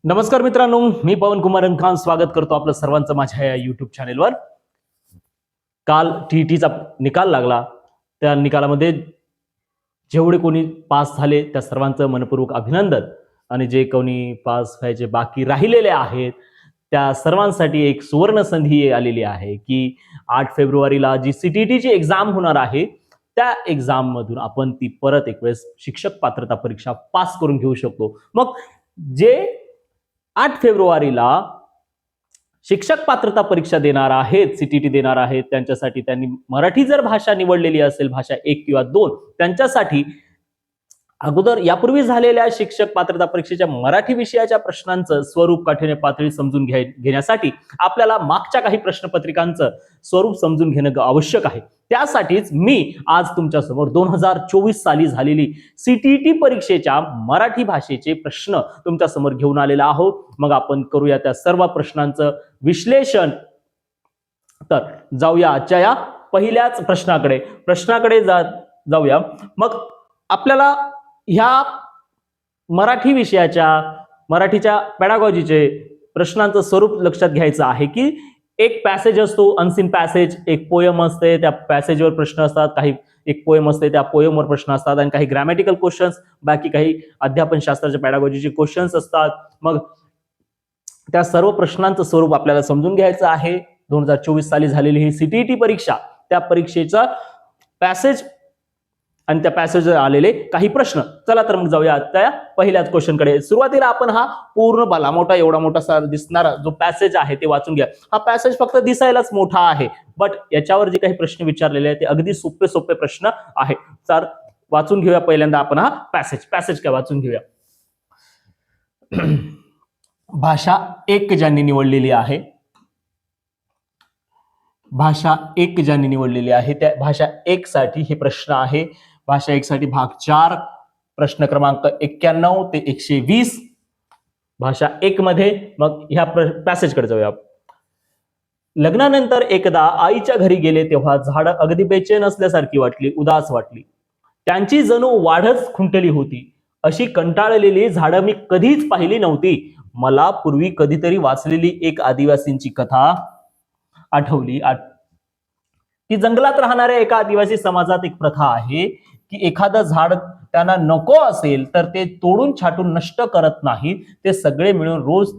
नमस्कार मित्रांनो, मी पवन कुमार खान स्वागत करतो आपलं सर्वांचं माझ्या या युट्यूब चॅनेलवर. काल टीईटीचा निकाल लागला. त्या निकालामध्ये जेवढे कोणी पास झाले त्या सर्वांचं मनपूर्वक अभिनंदन, आणि जे कोणी पास व्हायचे बाकी राहिलेले आहेत त्या सर्वांसाठी एक सुवर्ण संधी आलेली आहे की 8 फेब्रुवारीला जी सीटीईटीची एक्झाम होणार आहे त्या एक्झाम मधून आपण ती परत एक वेळेस शिक्षक पात्रता परीक्षा पास करून घेऊ शकतो. मग जे 8 फेब्रुवारीला शिक्षक पात्रता परीक्षा देणार आहेत, सीटीटी देणार आहेत, त्यांच्यासाठी त्यांनी मराठी जर भाषा निवडलेली असेल, भाषा 1 किंवा 2, त्यांच्यासाठी अगोदर यापूर्वी झालेल्या शिक्षक पात्रता परीक्षेच्या मराठी विषयाच्या प्रश्नांचं स्वरूप, काठिण्य पातळी समजून घेण्यासाठी आपल्याला मागच्या काही प्रश्नपत्रिकांचं स्वरूप समजून घेणं आवश्यक आहे. त्यासाठीच मी आज तुमच्या समोर 2024 साली झालेली सीटीटी परीक्षेच्या मराठी भाषेचे प्रश्न तुमच्या समोर घेऊन आलेला आहोत. मग आपण करूया त्या सर्व प्रश्नांचं विश्लेषण. तर जाऊया आजच्या या पहिल्याच प्रश्नाकडे जाऊया. मग आपल्याला ह्या मराठी विषयाच्या मराठीच्या पॅडागॉजीचे प्रश्नांचं स्वरूप लक्षात घ्यायचं आहे की एक पॅसेज असतो, अनसीन पॅसेज, एक पोयम असते, त्या पॅसेजवर प्रश्न असतात, काही एक पोयम असते त्या पोयमवर प्रश्न असतात, आणि काही ग्रॅमॅटिकल क्वेश्चन्स, बाकी काही अध्यापन शास्त्राच्या पॅडागॉजीचे क्वेश्चन्स असतात. मग त्या सर्व प्रश्नांचं स्वरूप आपल्याला समजून घ्यायचं आहे. 2024 साली झालेली ही सीटीईटी परीक्षा, त्या परीक्षेचा पॅसेज आणि त्या पॅसेजवर आलेले काही प्रश्न. चला तर मग जाऊया त्या पहिल्याच क्वेश्चनकडे. सुरुवातीला आपण हा पूर्ण भला मोठा एवढा मोठा दिसणारा जो पॅसेज आहे ते वाचून घ्या. हा पॅसेज फक्त दिसायलाच मोठा आहे, बट याच्यावर जे काही प्रश्न विचारलेले आहेत ते अगदी सोपे प्रश्न आहे. तर वाचून घेऊया पहिल्यांदा आपण हा पॅसेज काय वाचून घेऊया. भाषा 1 ज्यांनी निवडलेली आहे, भाषा 1 ज्यांनी निवडलेली आहे त्या भाषा 1 साठी हे प्रश्न आहे. भाषा 1 साठी भाग 4, प्रश्न क्रमांक 91 ते 120 भाषा 1 मध्ये. मग ह्या पॅसेजकडे जाऊया. लग्नानंतर एकदा आईच्या घरी गेले तेव्हा झाडं अगदी बेचैन असल्यासारखी वाटली, उदास वाटली. त्यांची जणू वाढच खुंटली होती. अशी कंटाळलेली झाडं मी कधीच पाहिली नव्हती. मला पूर्वी कधीतरी वाचलेली एक आदिवासींची कथा आठवली. ती जंगलात राहणाऱ्या एका आदिवासी समाजात एक प्रथा आहे की एखादं झाड त्यांना नको असेल तर ते तोडून छाटून नष्ट करत नाही. ते सगळे मिळून रोज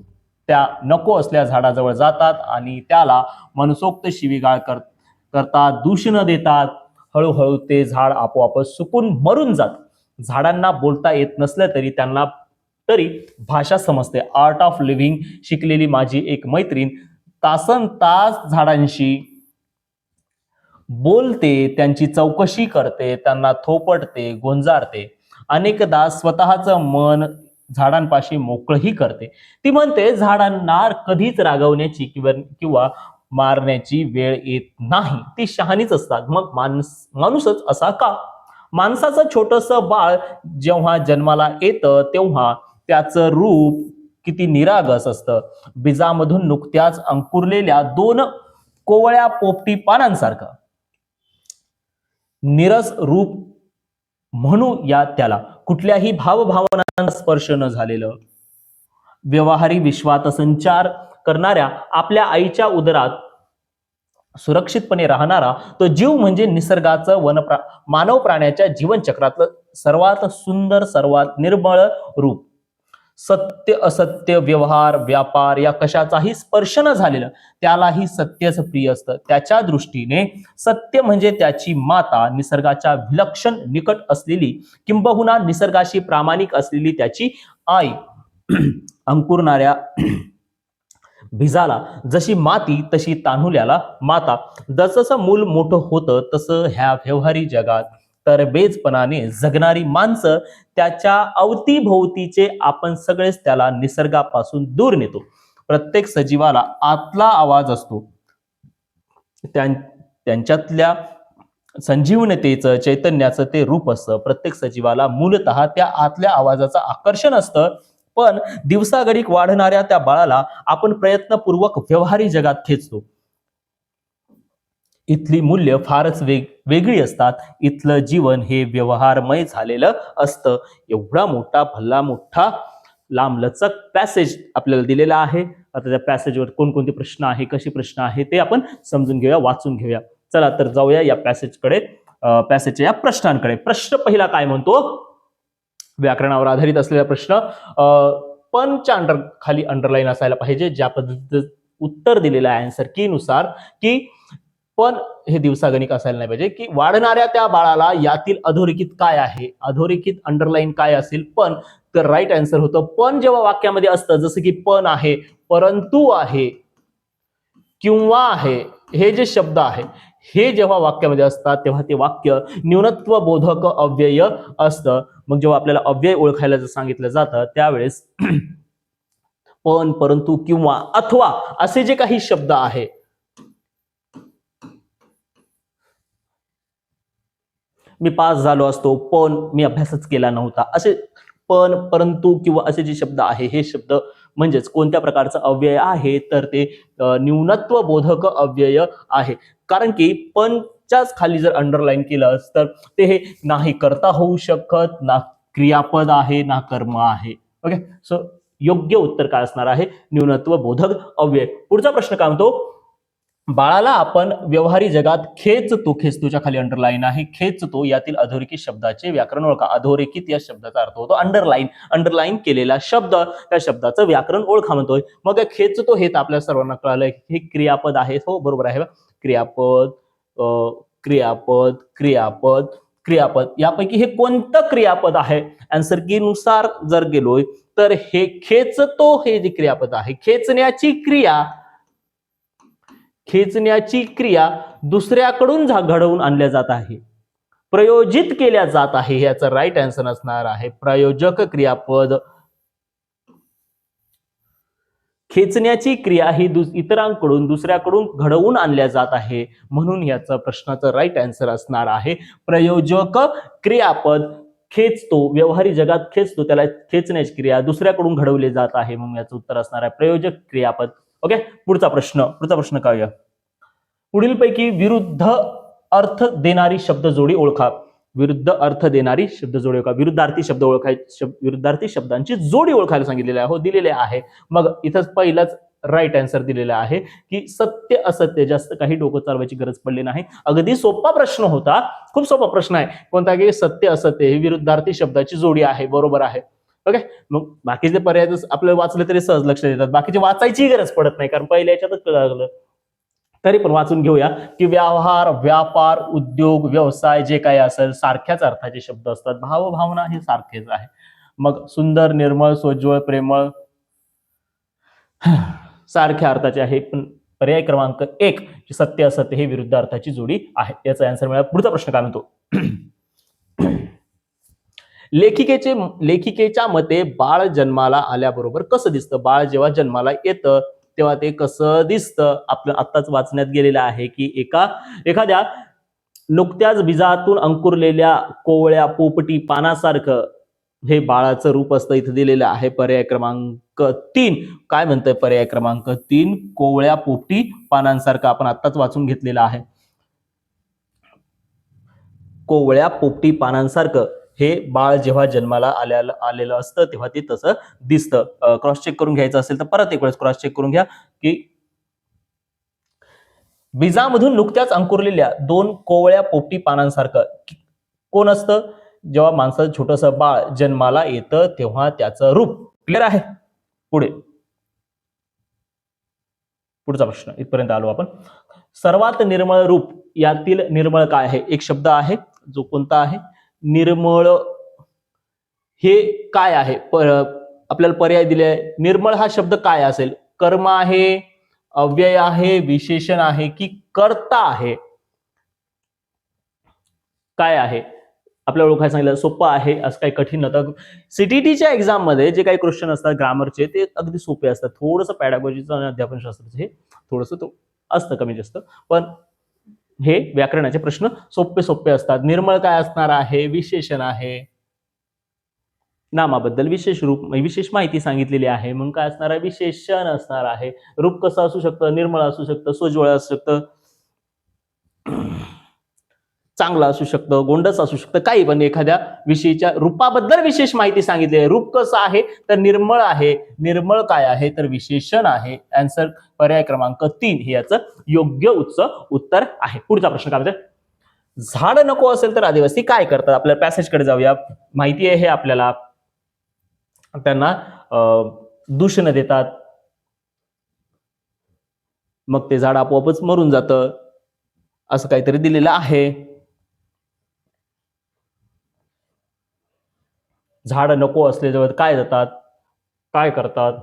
त्या नको असलेल्या झाडाजवळ जातात आणि त्याला मनसोक्त शिवीगाळ करतात, दूषण देतात. हळूहळू ते झाड आपोआपच सुकून मरून जात. झाडांना बोलता येत नसलं तरी भाषा समजते. आर्ट ऑफ लिव्हिंग शिकलेली माझी एक मैत्रीण तासनतास झाडांशी बोलते, त्यांची चौकशी करते, त्यांना थोपटते, गोंजारते. अनेकदा स्वतःचं मन झाडांपाशी मोकळही करते. ती म्हणते झाडांना कधीच रागवण्याची किंवा मारण्याची वेळ येत नाही, ती शहाणीच असतात. मग माणूसच असा का? माणसाचं छोटंसं बाळ जेव्हा जन्माला येतं तेव्हा त्याचं रूप किती निरागस असतं. बीजामधून नुकत्याच अंकुरलेल्या 2 कोवळ्या पोपटी पानांसारखं निरस रूप म्हणू या त्याला. कुठल्याही भावभावनांचा स्पर्श न झालेलं, व्यवहारी विश्वात संचार करणाऱ्या, आपल्या आईच्या उदरात सुरक्षितपणे राहणारा तो जीव म्हणजे निसर्गाचं मानव प्राण्याच्या जीवनचक्रातलं सर्वात सुंदर, सर्वात निर्मळ रूप. सत्य असत्य, व्यवहार व्यापार या कशाचाही स्पर्श न झालेलं त्यालाही सत्यच प्रिय असतं. त्याच्या दृष्टीने सत्य म्हणजे त्याची माता, निसर्गाच्या विलक्षण निकट असलेली, किंबहुना निसर्गाशी प्रामाणिक असलेली त्याची आई. अंकुरणाऱ्या बीजाला जशी माती तशी तान्हुल्याला माता. जसं मूल मोठं होतं तसं ह्या व्यवहारी जगात तरबेजपणाने जगणारी माणसं, त्याच्या अवतीभोवतीचे आपण सगळेच त्याला निसर्गापासून दूर नेतो. प्रत्येक सजीवाला आतला आवाज असतो. त्यांच्यातल्या संजीवनतेचं, चैतन्याचं ते रूप असतं. प्रत्येक सजीवाला मूलतः त्या आतल्या आवाजाचं आकर्षण असतं. पण दिवसागणिक वाढणाऱ्या त्या बाळाला आपण प्रयत्नपूर्वक व्यवहारी जगात खेचतो. इथली मूल्य फारच वेगळी असतात. इथलं जीवन हे व्यवहारमय झालेलं असतं. एवढा मोठा भल्ला मोठा लांबलचक पॅसेज आपल्याला दिलेला आहे. आता त्या पॅसेजवर कोणकोणते प्रश्न आहे, कसे प्रश्न आहे ते आपण समजून घेऊया, वाचून घेऊया. चला तर जाऊया या पॅसेजकडे, पॅसेजच्या या प्रश्नांकडे. प्रश्न पहिला काय म्हणतो, व्याकरणावर आधारित असलेला प्रश्न. पणच्या खाली अंडरलाईन असायला पाहिजे. ज्या पद्धतीचं उत्तर दिलेलं आहे आन्सर की नुसार, की पण हे दिवसागणिक असायला नाही पाहिजे, की वाढणाऱ्या त्या बाळाला यातील अधोरेखित काय आहे, अधोरेखित अंडरलाईन काय असेल पण, तर राईट आन्सर होतं पण. जेव्हा वाक्यामध्ये असतं जसं की पण आहे, परंतु आहे, किंवा आहे, हे जे शब्द आहे हे जेव्हा वाक्यामध्ये असतात तेव्हा ते वाक्य न्यूनत्व बोधक अव्यय असतं. मग जेव्हा आपल्याला अव्यय ओळखायला जर सांगितलं जातं त्यावेळेस पण, परंतु, किंवा, अथवा असे जे काही शब्द आहे, मी पास झालो असतो पण मी अभ्यासच केला नव्हता, असे पण, परंतु, किंवा असे जे शब्द आहे हे शब्द म्हणजेच कोणत्या प्रकारचं अव्यय आहे, तर ते न्यूनत्व बोधक अव्यय आहे. कारण की पणच्याच खाली जर अंडरलाईन केलं तर ते हे नाही करता होऊ शकत, ना क्रियापद आहे, ना कर्म आहे. ओके, सो योग्य उत्तर काय असणार आहे, न्यूनत्व बोधक अव्यय. पुढचा प्रश्न काय म्हणतो, बाळाला आपण व्यवहारी जगात खेचतो, खेचतोच्या खाली अंडरलाईन आहे, खेचतो यातील अधोरेखित शब्दाचे व्याकरण ओळखा. अधोरेखित या शब्दाचा अर्थ होतो अंडरलाईन, अंडरलाईन केलेला शब्द, त्या शब्दाचं व्याकरण ओळखा म्हणतोय. मग खेचतो हे तर आपल्या सर्वांना कळालंय, हे क्रियापद आहे. हो बरोबर आहे, क्रियापद, क्रियापद, क्रियापद, क्रियापद. यापैकी हे कोणतं क्रियापद आहे, आन्सर की नुसार जर गेलोय तर हे खेचतो हे जे क्रियापद आहे, खेचण्याची क्रिया, खेचण्याची क्रिया दुसऱ्याकडून घडवून आणल्या जात आहे, प्रयोजित केल्या जात आहे. याचं राईट आन्सर असणार आहे प्रयोजक क्रियापद. खेचण्याची क्रिया ही इतरांकडून, दुसऱ्याकडून घडवून आणल्या जात आहे, म्हणून याचा प्रश्नाचं राईट आन्सर असणार आहे प्रयोजक क्रियापद. खेचतो, व्यवहारी जगात खेचतो, त्याला खेचण्याची क्रिया दुसऱ्याकडून घडवली जात आहे, म्हणून याचं उत्तर असणार आहे प्रयोजक क्रियापद. ओके, पुढचा प्रश्न काय, पुढीलपैकी विरुद्ध अर्थ देणारी शब्द जोडी ओळखा. विरुद्ध अर्थ देणारी शब्द जोडी ओळखा, विरुद्धार्थी शब्द विरुद्धार्थी शब्दांची जोडी ओळखायला सांगितलेली आहे. हो दिलेले आहे. मग इथंच पहिलाच राईट आन्सर दिलेला आहे की सत्य असत्य. जास्त काही डोकं चालवायची गरज पडली नाही, अगदी सोपा प्रश्न होता, खूप सोपा प्रश्न आहे. कोणता की सत्य असत्य ही विरुद्धार्थी शब्दाची जोडी आहे, बरोबर आहे. ओके, मग बाकीचे पर्याय आपल्याला वाचले तरी सहज लक्षात येतात, बाकीचे वाचायची गरज पडत नाही कारण पहिल्या याच्यातच कळलं. तरी पण वाचून घेऊया की व्यवहार, व्यापार, उद्योग, व्यवसाय जे काही असेल सारख्याच अर्थाचे शब्द असतात, भाव भावना हे सारखेच आहे. मग सुंदर, निर्मळ, सोज्वळ, प्रेमळ सारख्या अर्थाचे आहे, पण पर्याय क्रमांक 1 सत्य असत्य हे विरुद्ध अर्थाची जोडी आहे. याचा आन्सर मिळाला. पुढचा प्रश्न काय म्हणतो, लेखिकेच्या मते बाळ जन्माला आल्याबरोबर कसं दिसतं. बाळ जेव्हा जन्माला येतं तेव्हा ते कसं दिसतं. आपलं आत्ताच वाचण्यात गेलेलं आहे की एखाद्या नुकत्याच बीजातून अंकुरलेल्या कोवळ्या पोपटी पानासारखं हे बाळाचं रूप असतं. इथं दिलेलं आहे पर्याय क्रमांक 3. काय म्हणतंय पर्याय क्रमांक 3, कोवळ्या पोपटी पानांसारखं. आपण आत्ताच वाचून घेतलेलं आहे. कोवळ्या पोपटी पानांसारखं हे बाळ जेव्हा जन्माला आलेलं असतं तेव्हा ते तसं दिसतं. क्रॉस चेक करून घ्यायचं असेल तर परत एक वेळेस क्रॉस चेक करून घ्या की बीजामधून नुकत्याच अंकुरलेल्या 2 कोवळ्या पोपटी पानांसारखं कोण असतं. जेव्हा माणसाचं छोटंसं बाळ जन्माला येतं तेव्हा त्याचं रूप. क्लिअर आहे. पुढचा प्रश्न, इथपर्यंत आलो आपण. सर्वात निर्मळ रूप यातील निर्मळ काय आहे. एक शब्द आहे जो कोणता आहे, निर्मळ. हे काय आहे, आपल्याला पर्याय दिले. निर्मळ हा शब्द काय असेल, कर्म आहे, अव्यय आहे, विशेषण आहे की कर्ता आहे. काय आहे आपल्याला ओळखायला सांगितलं. सोपं आहे, असं काही कठीण नव्हतं. सीटीटीच्या एक्झाम मध्ये जे काही क्वेश्चन असतात ग्रामरचे ते अगदी सोपे असतात. थोडंसं पॅडागॉजीचं आणि अध्यापन शास्त्राचं हे थोडंसं तो असतं कमी जास्त, पण हे व्याकरणाचे प्रश्न सोपे असतात. निर्मळ काय असणार आहे, विशेषण आहे. नामाबद्दल विशेष रूप, विशेष माहिती सांगितलेली आहे, मग काय असणार आहे, विशेषण असणार आहे. रूप कसं असू शकतं, निर्मळ असू शकतं, सोज्वळ असू शकतं. चांगलं असू शकतं, गोंडस असू शकतं, काही पण एखाद्या विषयीच्या रूपाबद्दल विशेष माहिती सांगितली आहे. रूप कसं आहे तर निर्मळ आहे. निर्मळ काय आहे तर विशेषण आहे. आन्सर पर्याय क्रमांक 3 हे याचं योग्य उत्तर आहे. पुढचा प्रश्न काय म्हणतो, झाड नको असेल तर आदिवासी काय करतात? आपल्या पॅसेजकडे जाऊया. माहिती आहे हे आपल्याला. त्यांना दूषण देतात, मग ते झाड आपोआपच मरून जातं, असं काहीतरी दिलेलं आहे. झाड नको असलेल्यावर काय जातात, काय करतात?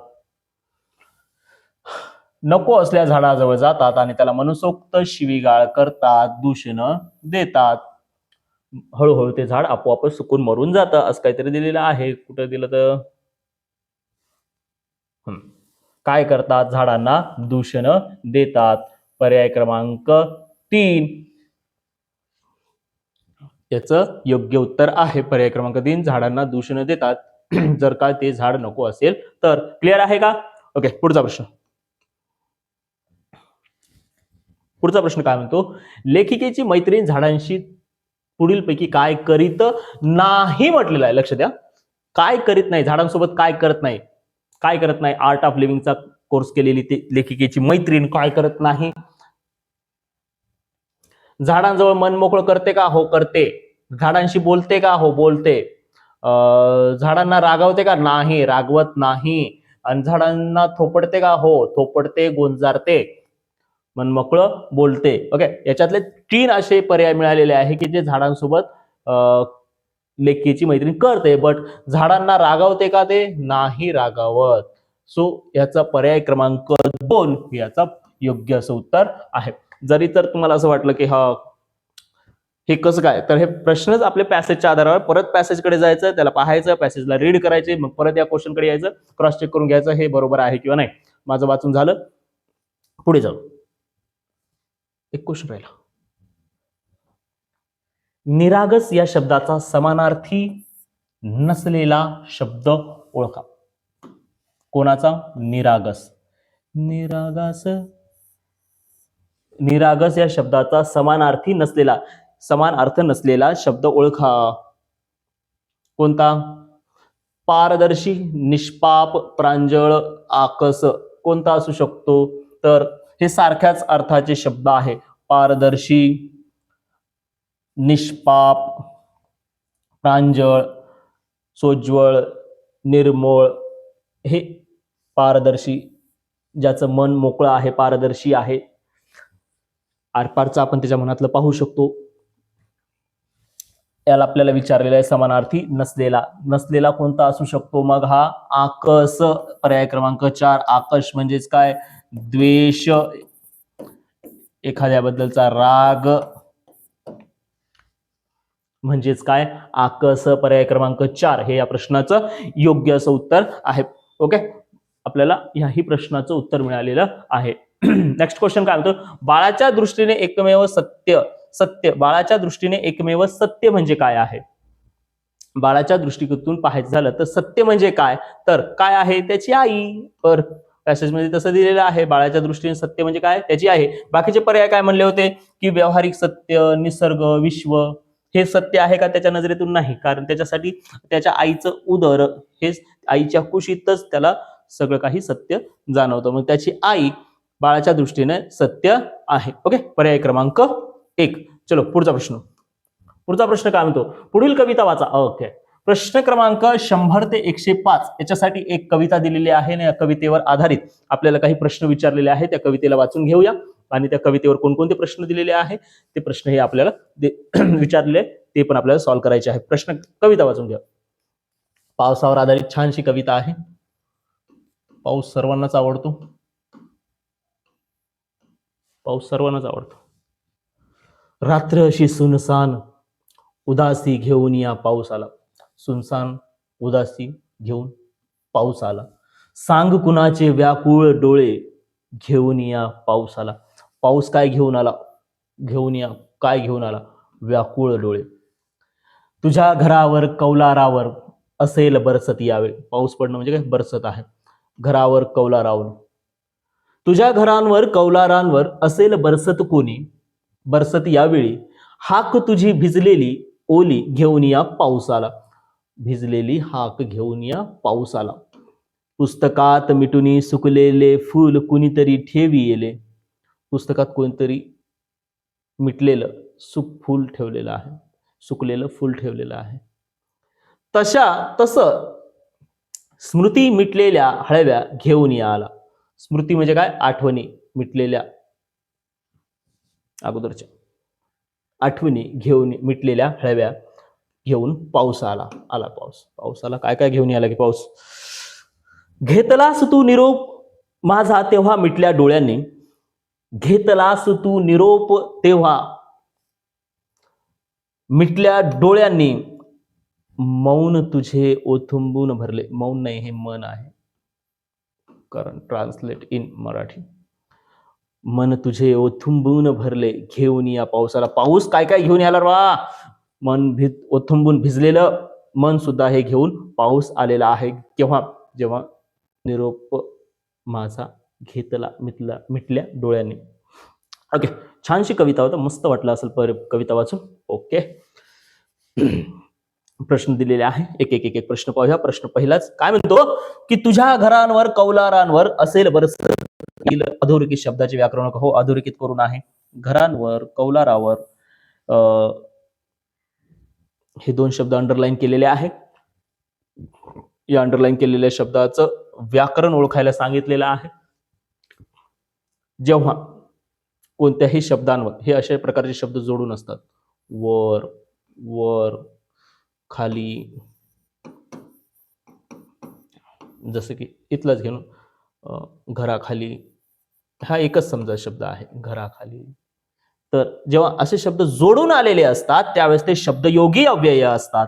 नको असलेल्या झाडाजवळ जातात आणि त्याला मनसोक्त शिवीगाळ करतात, दूषण देतात. हळूहळू ते झाड आपोआपच सुकून मरून जातं, असं काहीतरी दिलेलं आहे. कुठं दिलं तर काय करतात, झाडांना दूषण देतात. पर्याय क्रमांक 3 याचं योग्य उत्तर आहे. पर्याय क्रमांक 3 झाडांना दूषण देतात. जर का ते झाड नको असेल तर. क्लिअर आहे का? ओके, पुढचा प्रश्न. पुढचा प्रश्न काय म्हणतो, लेखिकेची मैत्रीण झाडांशी पुढीलपैकी काय करीत नाही म्हटलेलं आहे. लक्ष द्या, काय करीत नाही, झाडांसोबत काय करत नाही. काय करत नाही? आर्ट ऑफ लिव्हिंगचा कोर्स केलेली ते लेखिकेची मैत्रीण काय करत नाही? झाडांजवळ मन मोकळं करते का? हो करते. झाडांशी बोलते का? हो बोलते. झाडांना रागवते का? नाही, रागवत नाही. आणि झाडांना थोपडते का? हो थोपडते, गोंजारते, मन मोकळं बोलते. ओके, याच्यातले 3 असे पर्याय मिळालेले आहे की जे झाडांसोबत लेखीची मैत्रीण करते. बट झाडांना रागवते का? ते नाही रागावत. सो याचा पर्याय क्रमांक 2 याचा योग्य असं उत्तर आहे. जरी तर तुम्हाला असं वाटलं की हा हे कसं काय, तर हे प्रश्नच आपले पॅसेजच्या आधारावर परत पॅसेजकडे जायचं, त्याला पाहायचं, पॅसेजला रीड करायचे, मग परत या क्वेश्चनकडे यायचं, क्रॉस चेक करून घ्यायचं हे बरोबर आहे किंवा नाही. माझं वाचून झालं, पुढे जाऊ. एक क्वेश्चन राहिला. निरागस या शब्दाचा समानार्थी नसलेला शब्द ओळखा. कोणाचा? निरागस. निरागस या शब्दाचा समानार्थी नसलेला, समान अर्थ नसलेला शब्द ओळखा. कोणता? पारदर्शी, निष्पाप, प्रांजळ, आकस. कोणता असू शकतो? तर हे सारख्याच अर्थाचे शब्द आहे. पारदर्शी, निष्पाप, प्रांजळ, सोज्वळ, निर्मळ. हे पारदर्शी, ज्याचं मन मोकळं आहे, पारदर्शी आहे. आरपारचा आपण त्याच्या मनातलं पाहू शकतो. याला आपल्याला विचारलेला आहे समानार्थी नसलेला. नसलेला कोणता असू शकतो? मग हा आकस. पर्याय क्रमांक 4 आकस म्हणजेच काय? द्वेष, एखाद्याबद्दलचा राग म्हणजेच काय? आकस. पर्याय क्रमांक 4 हे या प्रश्नाचं योग्य असं उत्तर आहे. ओके, आपल्याला याही प्रश्नाचं उत्तर मिळालेलं आहे. नेक्स्ट क्वेश्चन काय म्हणतो, बाळाच्या दृष्टीने एकमेव सत्य. सत्य, बाळाच्या दृष्टीने एकमेव सत्य म्हणजे काय आहे? बाळाच्या दृष्टिकोनातून पाहायचं झालं तर सत्य म्हणजे काय? तर काय आहे? त्याची आई. तर पॅसेजमध्ये तसं दिलेलं आहे, बाळाच्या दृष्टीने सत्य म्हणजे काय? त्याची आहे. बाकीचे पर्याय काय म्हणले होते की व्यावहारिक सत्य, निसर्ग, विश्व. हे सत्य आहे का त्याच्या नजरेतून? नाही, कारण त्याच्यासाठी त्याच्या आईचं उदर, हेच आईच्या कुशीतच त्याला सगळं काही सत्य जाणवतं. मग त्याची आई बाळाच्या दृष्टीने सत्य आहे. ओके, पर्याय क्रमांक 1. चलो पुढचा प्रश्न. पुढचा प्रश्न काय म्हणतो, पुढील कविता वाचा. ओके, प्रश्न क्रमांक 100 ते 105 याच्यासाठी एक कविता दिलेली आहे आणि या कवितेवर आधारित आपल्याला काही प्रश्न विचारलेले आहेत. त्या कवितेला वाचून घेऊया आणि त्या कवितेवर कोणकोणते प्रश्न दिलेले आहेत ते प्रश्न हे आपल्याला विचारलेले ते पण आपल्याला सॉल्व्ह करायचे आहे. प्रश्न, कविता वाचून घ्या. पावसावर आधारित छानशी कविता आहे. पाऊस सर्वांनाच आवडतो. पाऊस सर्वांनाच आवडतो. रात्र अशी सुनसान, उदासी घेऊन या पाऊस आला. सुनसान, उदासी घेऊन पाऊस आला. सांग कुणाचे व्याकुळ डोळे, घेऊन या पाऊस आला. पाऊस काय घेऊन आला? घेऊन या, काय घेऊन आला? व्याकुळ डोळे. तुझ्या घरावर कौलारावर असेल बरसत यावेळी. पाऊस पडणं म्हणजे काय? बरसत आहे. घरावर कौलारावर, तुझ्या घरांवर कौलारांवर असेल बरसत कोणी. बरसत यावेळी हाक तुझी भिजलेली ओली घेऊन या पाऊस आला. भिजलेली हाक घेऊन या पाऊस आला. पुस्तकात मिटुनी सुकलेले फूल कुणीतरी ठेवी येले. पुस्तकात कोणतरी मिटलेलं फूल ठेवलेलं आहे, सुकलेलं फूल ठेवलेलं आहे. तसं स्मृती मिटलेल्या हळव्या घेऊन या आला. स्मृती म्हणजे काय? आठवणी मिटलेल्या, अगोदरच्या आठवणी घेऊन मिटलेल्या हळव्या घेऊन पाऊस आला. पाऊस आला. काय काय घेऊन आला की पाऊस? घेतलास तू निरोप माझा तेव्हा मिटल्या डोळ्यांनी. घेतलास तू निरोप तेव्हा मिटल्या डोळ्यांनी. मौन तुझे ओथंबून भरले. मौन नाही, हे मन आहे, कारण ट्रान्सलेट इन मराठी. मन तुझे ओथंबून भरले घेऊन या पावसाला. पाऊस काय काय घेऊन आला रा? मन ओथंबून भिजलेलं मन सुद्धा हे घेऊन पाऊस आलेला आहे. केव्हा? जेव्हा निरोप माझा घेतला मिटल्या डोळ्यांनी. ओके, छानशी कविता होता, मस्त वाटलं असेल कविता वाचून. ओके, प्रश्न दिलेले आहे, एक प्रश्न पाहूया. प्रश्न पहिलाच काय म्हणतो की तुझ्या घरांवर कौलारांवर असेल बरस अधोरेखित शब्दाचे व्याकरण. हो, अधोरेखित करून आहे. घरांवर, कौलारावर, हे दोन शब्द अंडरलाईन केलेले आहेत. या अंडरलाईन केलेल्या शब्दाचं व्याकरण ओळखायला सांगितलेलं आहे. जेव्हा कोणत्याही शब्दांवर हे अशा प्रकारचे शब्द जोडून असतात, वर, वर, खाली, जसं की इथलाच घेऊन घराखाली, हा एकच समजा शब्द आहे, घराखाली. तर जेव्हा असे शब्द जोडून आलेले असतात त्यावेळेस ते शब्दयोगी अव्यय असतात.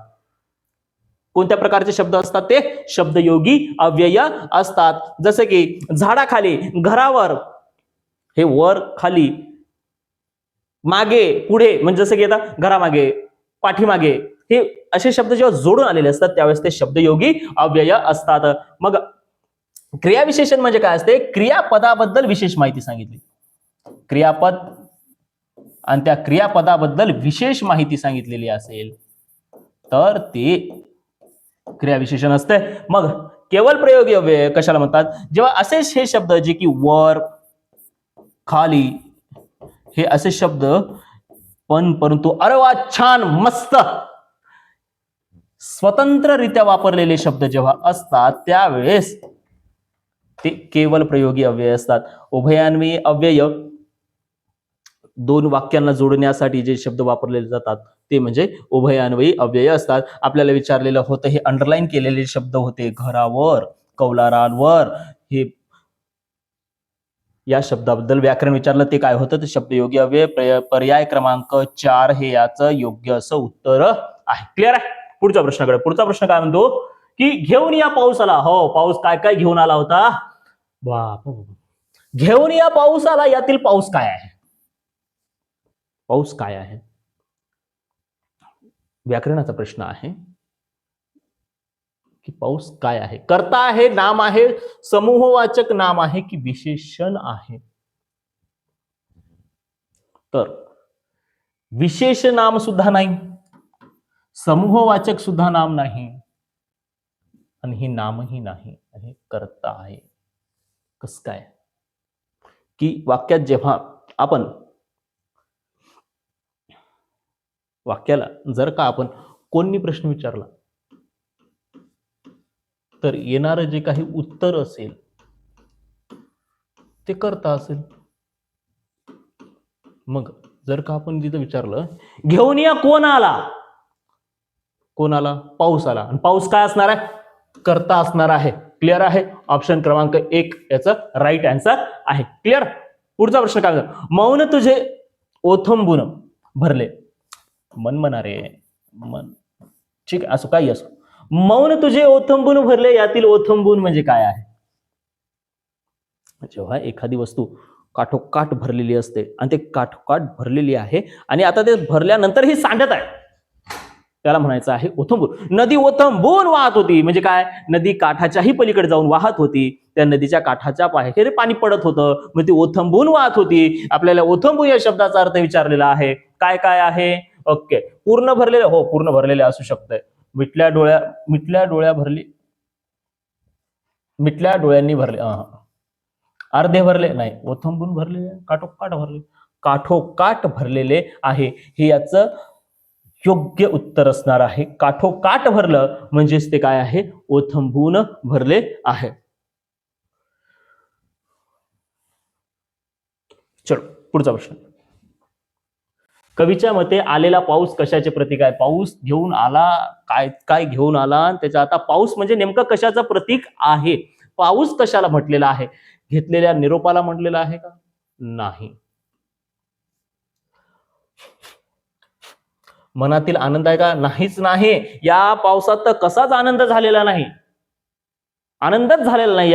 कोणत्या प्रकारचे शब्द असतात ते? शब्दयोगी अव्यय असतात. जसे की झाडाखाली, घरावर, हे वर, खाली, मागे, पुढे, म्हणजे जसं की आता घरामागे, पाठीमागे, हे असे शब्द जेव्हा जोडून आलेले असतात त्यावेळेस ते शब्दयोगी अव्यय असतात. मग क्रियाविशेषण म्हणजे काय असते? क्रियापदाबद्दल विशेष माहिती सांगितली. क्रियापद आणि त्या क्रियापदाबद्दल विशेष माहिती सांगितलेली असेल तर ते क्रियाविशेषण असते. मग केवळ प्रयोगी अव्यय कशाला म्हणतात? जेव्हा असेच हे शब्द जे की वर, खाली, हे असे शब्द परंतु अरे वा, छान, मस्त, स्वतंत्ररित्या वापरलेले शब्द जेव्हा असतात त्यावेळेस ते केवळ प्रयोगी अव्यय असतात. उभयान्वयी अव्यय, दोन वाक्यांना जोडण्यासाठी जे शब्द वापरले जातात ते म्हणजे उभयान्वयी अव्यय असतात. आपल्याला विचारलेलं होतं, हे अंडरलाईन केलेले शब्द होते, घरावर, कौलारांवर, हे या शब्दाबद्दल व्याकरण विचारलं ते काय होतं? ते शब्दयोगी अव्यय. पर्याय क्रमांक 4 हे याचं योग्य असं उत्तर आहे. क्लिअर आहे? पुढच्या प्रश्नाकडे. पुढचा प्रश्न काय म्हणतो की घेऊन या पाऊस आला. हो, पाऊस काय काय घेऊन आला होता? बाप, घेऊन या पाऊस आला. यातील पाऊस काय आहे? पाऊस काय आहे? व्याकरणाचा प्रश्न आहे की पाऊस काय आहे? कर्ता आहे, नाम आहे, समूहवाचक नाम आहे की विशेषण आहे? तर विशेष नाम सुद्धा नाही, समूहवाचक सुद्धा नाम नाही, आणि हे नामही नाही, आणि कर्ता आहे. कस काय? की वाक्यात जेव्हा आपण वाक्याला जर का आपण कोणी प्रश्न विचारला तर येणारं जे काही उत्तर असेल ते कर्ता असेल. मग जर का आपण जिथं विचारलं घेऊन या कोण आला, कोण आला? पाऊस आला. आणि पाऊस काय असणार आहे? कर्ता असणार आहे. क्लिअर आहे? ऑप्शन क्रमांक 1 याचं राईट आन्सर आहे. क्लिअर? पुढचा प्रश्न काय? मौन तुझे ओथंबून भरले. मन म्हणा रे, मन, ठीक आहे, असो काही असो. मौन तुझे ओथंबून भरले, यातील ओथंबून म्हणजे काय आहे? जेव्हा एखादी वस्तू काठोकाठ भरलेली असते आणि ते काठोकाठ भरलेली आहे आणि आता ते भरल्यानंतर ही सांडत आहे, त्याला म्हणायचं आहे ओथंबून. नदी ओथंबून वाहत होती म्हणजे काय? नदी काठाच्याही पलीकडे जाऊन वाहत होती. त्या नदीच्या काठाच्या पायाखाली पाणी पडत होतं, मग ती ओथंबून वाहत होती. आपल्याला ओथंबून या शब्दाचा अर्थ विचारलेला आहे. काय काय आहे? ओके, पूर्ण भरलेले, हो पूर्ण भरलेले असू शकतंय. मिटल्या डोळ्यांनी भरले, अर्धे भरले नाही, ओथंबून भरलेले, काठोकाठ भरलेले आहे, हे याचं योग्य उत्तर असणार आहे. काठोकाठ भरलं म्हणजेच ते काय आहे? ओथंबून भरले आहे. चलो पुढचा प्रश्न. कवीच्या मते आलेला पाऊस कशाचे प्रतीक आहे? पाऊस घेऊन आला, काय घेऊन आला त्याचा, आता पाऊस म्हणजे नेमकं कशाचं प्रतीक आहे? पाऊस कशाला म्हटलेला आहे? घेतलेल्या निरोपाला म्हटलेला आहे का? नाही. मनातील आनंद आहे का? नाहीच नाही. या पावसात तर कसाच आनंद झालेला नाही, आनंदच झालेला नाही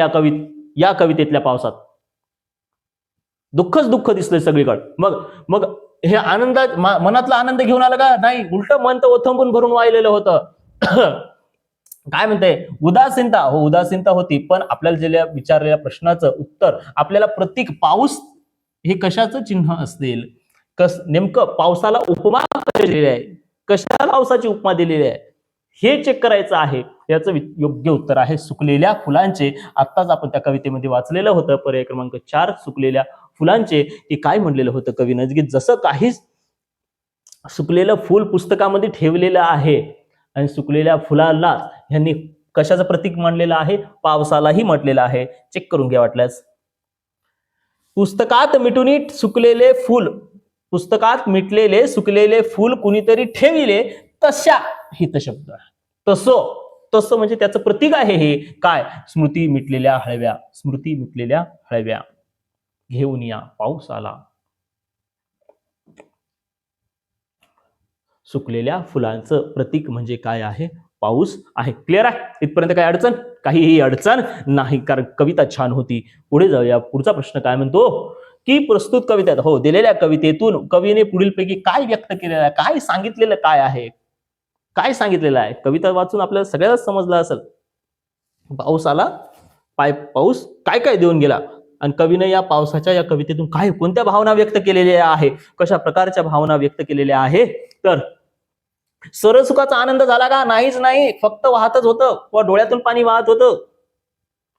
या कवितेतल्या पावसात. दुःखच दुःख दिसतंय सगळीकडे. मग हे आनंद, मनातला आनंद घेऊन आला का? नाही, उलट मन तर ओथंबून भरून वाहिलेलं होतं. काय म्हणते? उदासीनता, हो उदासीनता होती, पण आपल्याला विचारलेल्या प्रश्नाचं उत्तर, आपल्याला प्रतीक पाऊस हे कशाचं चिन्ह असतील, नेमकं पावसाला उपमा दिलेली आहे, कशाला पावसाची उपमा दिलेली आहे हे चेक करायचं आहे. याचं योग्य उत्तर आहे सुकलेल्या फुलांचे. आत्ताच आपण त्या कवितेमध्ये वाचलेलं होतं, पर्याय क्रमांक 4, सुकलेल्या फुलांचे. ते काय म्हणलेलं होतं कवीनं, की जसं काही सुकलेलं फूल पुस्तकामध्ये ठेवलेलं आहे आणि सुकलेल्या फुलाला ह्यांनी कशाचं प्रतीक मानलेलं आहे? पावसालाही म्हटलेलं आहे. चेक करून घ्या वाटल्यास. पुस्तकात मिटून सुकलेले फूल, पुस्तकात मिटलेले सुकलेले फूल कुणीतरी ठेविले तशा, हित शब्द आहे. तसं म्हणजे त्याचं प्रतीक आहे हे काय? स्मृती मिटलेल्या हळव्या, स्मृती मिटलेल्या हळव्या. घेऊन या पाऊस आला. सुकलेल्या फुलांचं प्रतीक म्हणजे काय आहे? पाऊस आहे. क्लिअर आहे? इथपर्यंत काय अडचण? काहीही अडचण नाही, कारण कविता छान होती. पुढे जाऊया. पुढचा प्रश्न काय म्हणतो की प्रस्तुत कवितेत, हो दिलेल्या कवितेतून कवीने पुढीलपैकी काय व्यक्त केलेलं आहे, काय सांगितलेलं काय आहे, काय सांगितलेलं आहे? कविता वाचून आपल्याला सगळ्याच समजलं असेल. पाऊस आला, पाऊस काय काय देऊन गेला, आणि कवीने या पावसाच्या या कवितेतून काय, कोणत्या भावना व्यक्त केलेल्या आहे, कशा प्रकारच्या भावना व्यक्त केलेल्या आहे? तर स्वर्गसुखाचा आनंद झाला का? नाहीच नाही, फक्त वाहतच होतं, व डोळ्यातून पाणी वाहत होतं,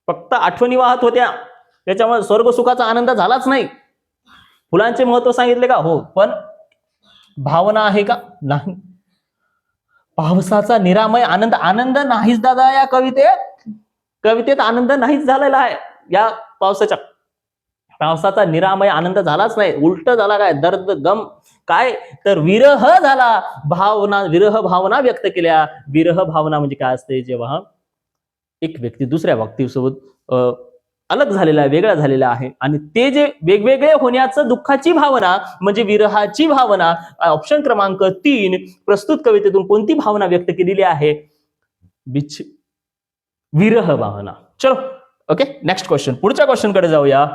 फक्त आठवणी वाहत होत्या, त्याच्यामुळे स्वर्गसुखाचा आनंद झालाच नाही. फुलांचे महत्व सांगितले का? हो, पण भावना आहे का? नाही. पावसाचा निरामय आनंद नाहीच दादा, या कवितेत आनंद नाहीच झालेला आहे. या पावसाचा निरामय आनंद झालाच नाही, उलट झाला काय? दर्द, गम, काय तर विरह झाला. विरह भावना व्यक्त केल्या. विरह भावना म्हणजे काय असते? जेव्हा एक व्यक्ती दुसऱ्या व्यक्तीसोबत अलग झालेला आहे, वेगळा झालेला आहे, आणि ते जे वेगवेगळे होण्याचं दुःखाची भावना म्हणजे विरहाची भावना. ऑप्शन क्रमांक 3, प्रस्तुत कवितेतून कोणती भावना व्यक्त केलेली आहे? विरह भावना. चलो ओके, नेक्स्ट क्वेश्चन. पुढच्या क्वेश्चन कडे जाऊया.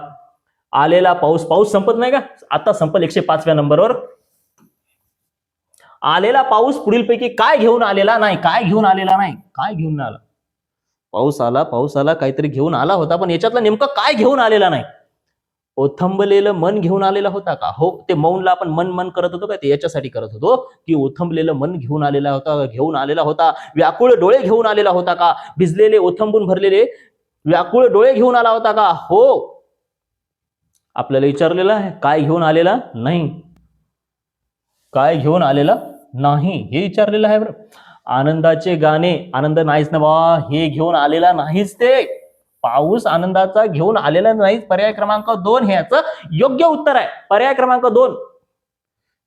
आलेला पाऊस संपत नाही का? आता संपल 105व्या नंबरवर. आलेला पाऊस पुढीलपैकी काय घेऊन आलेला नाही? काय घेऊन आलेला नाही? काय घेऊन आला? पाऊस आला, काहीतरी घेऊन आला होता, पण याच्यातलं नेमकं काय घेऊन आलेला नाही? ओथंबलेलं मन घेऊन आलेला होता का? हो, ते मौनला आपण मन करत होतो का? ते याच्यासाठी करत होतो की ओथंबलेलं मन घेऊन आलेला होता. व्याकुळ डोळे घेऊन आलेला होता का? भिजलेले, ओथंबून भरलेले व्याकुळ डोळे घेऊन आला होता का? हो. आपल्याला विचारलेलं आहे, काय घेऊन आलेला नाही? काय घेऊन आलेला नाही हे विचारलेलं आहे बरं. आनंदाचे गाणे, आनंद नाहीच ना बा, हे घेऊन आलेला नाहीच. ते पाऊस आनंदाचा घेऊन आलेला नाहीच. पर्याय क्रमांक 2 हे याचं योग्य उत्तर आहे. पर्याय क्रमांक 2.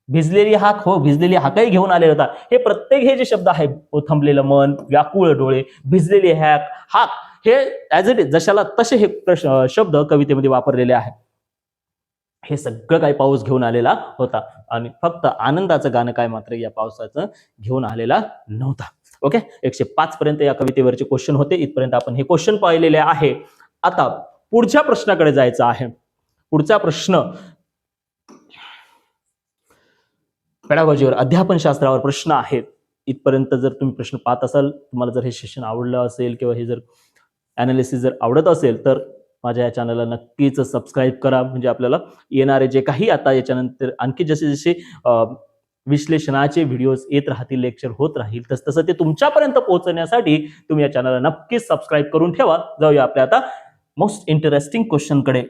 भिजलेली हाक, हो भिजलेली हाकही घेऊन आलेला होता. हे प्रत्येक हे जे शब्द आहे, ओथंबलेलं मन, व्याकुळ डोळे, भिजलेली हाक, हे ऍज इट इज जशाला तसे हे शब्द कवितेमध्ये वापरलेले आहेत. हे सगळं काही पाऊस घेऊन आलेला होता, आणि फक्त आनंदाचं गाणं काय मात्र या पावसाचं घेऊन आलेला नव्हता. ओके, 105 पर्यंत या कवितेवरचे क्वेश्चन होते. इथपर्यंत आपण हे क्वेश्चन पाहिलेले आहे. आता पुढच्या प्रश्नाकडे जायचं आहे. पुढचा प्रश्न पेडागॉजीवर, अध्यापन शास्त्रावर प्रश्न आहेत. इथपर्यंत जर तुम्ही प्रश्न पाहत असाल, तुम्हाला जर हे सेशन आवडलं असेल किंवा हे जर अनालिसिस जर आवडत असेल, तर माझ्या या चॅनलला नक्कीच सबस्क्राईब करा. म्हणजे आपल्याला येणारे जे काही आता याच्यानंतर आणखी जसे विश्लेषणाचे व्हिडिओज येत राहतील, लेक्चर होत राहील. तसं ते तुमच्यापर्यंत पोहोचण्यासाठी तुम्ही या चॅनलला नक्कीच सबस्क्राईब करून ठेवा. जाऊया आपल्या आता मोस्ट इंटरेस्टिंग क्वेश्चन कडे.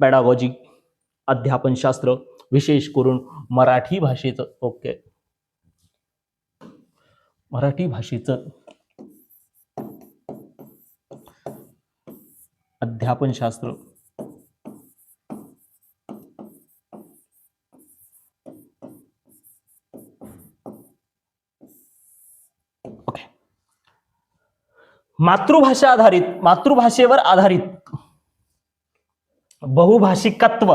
पॅडागॉजी, अध्यापनशास्त्र, विशेष करून मराठी भाषेचं. ओके, मराठी भाषेचं अध्यापनशास्त्र. ओके, मातृभाषा आधारित, मातृभाषेवर आधारित बहुभाषिकत्व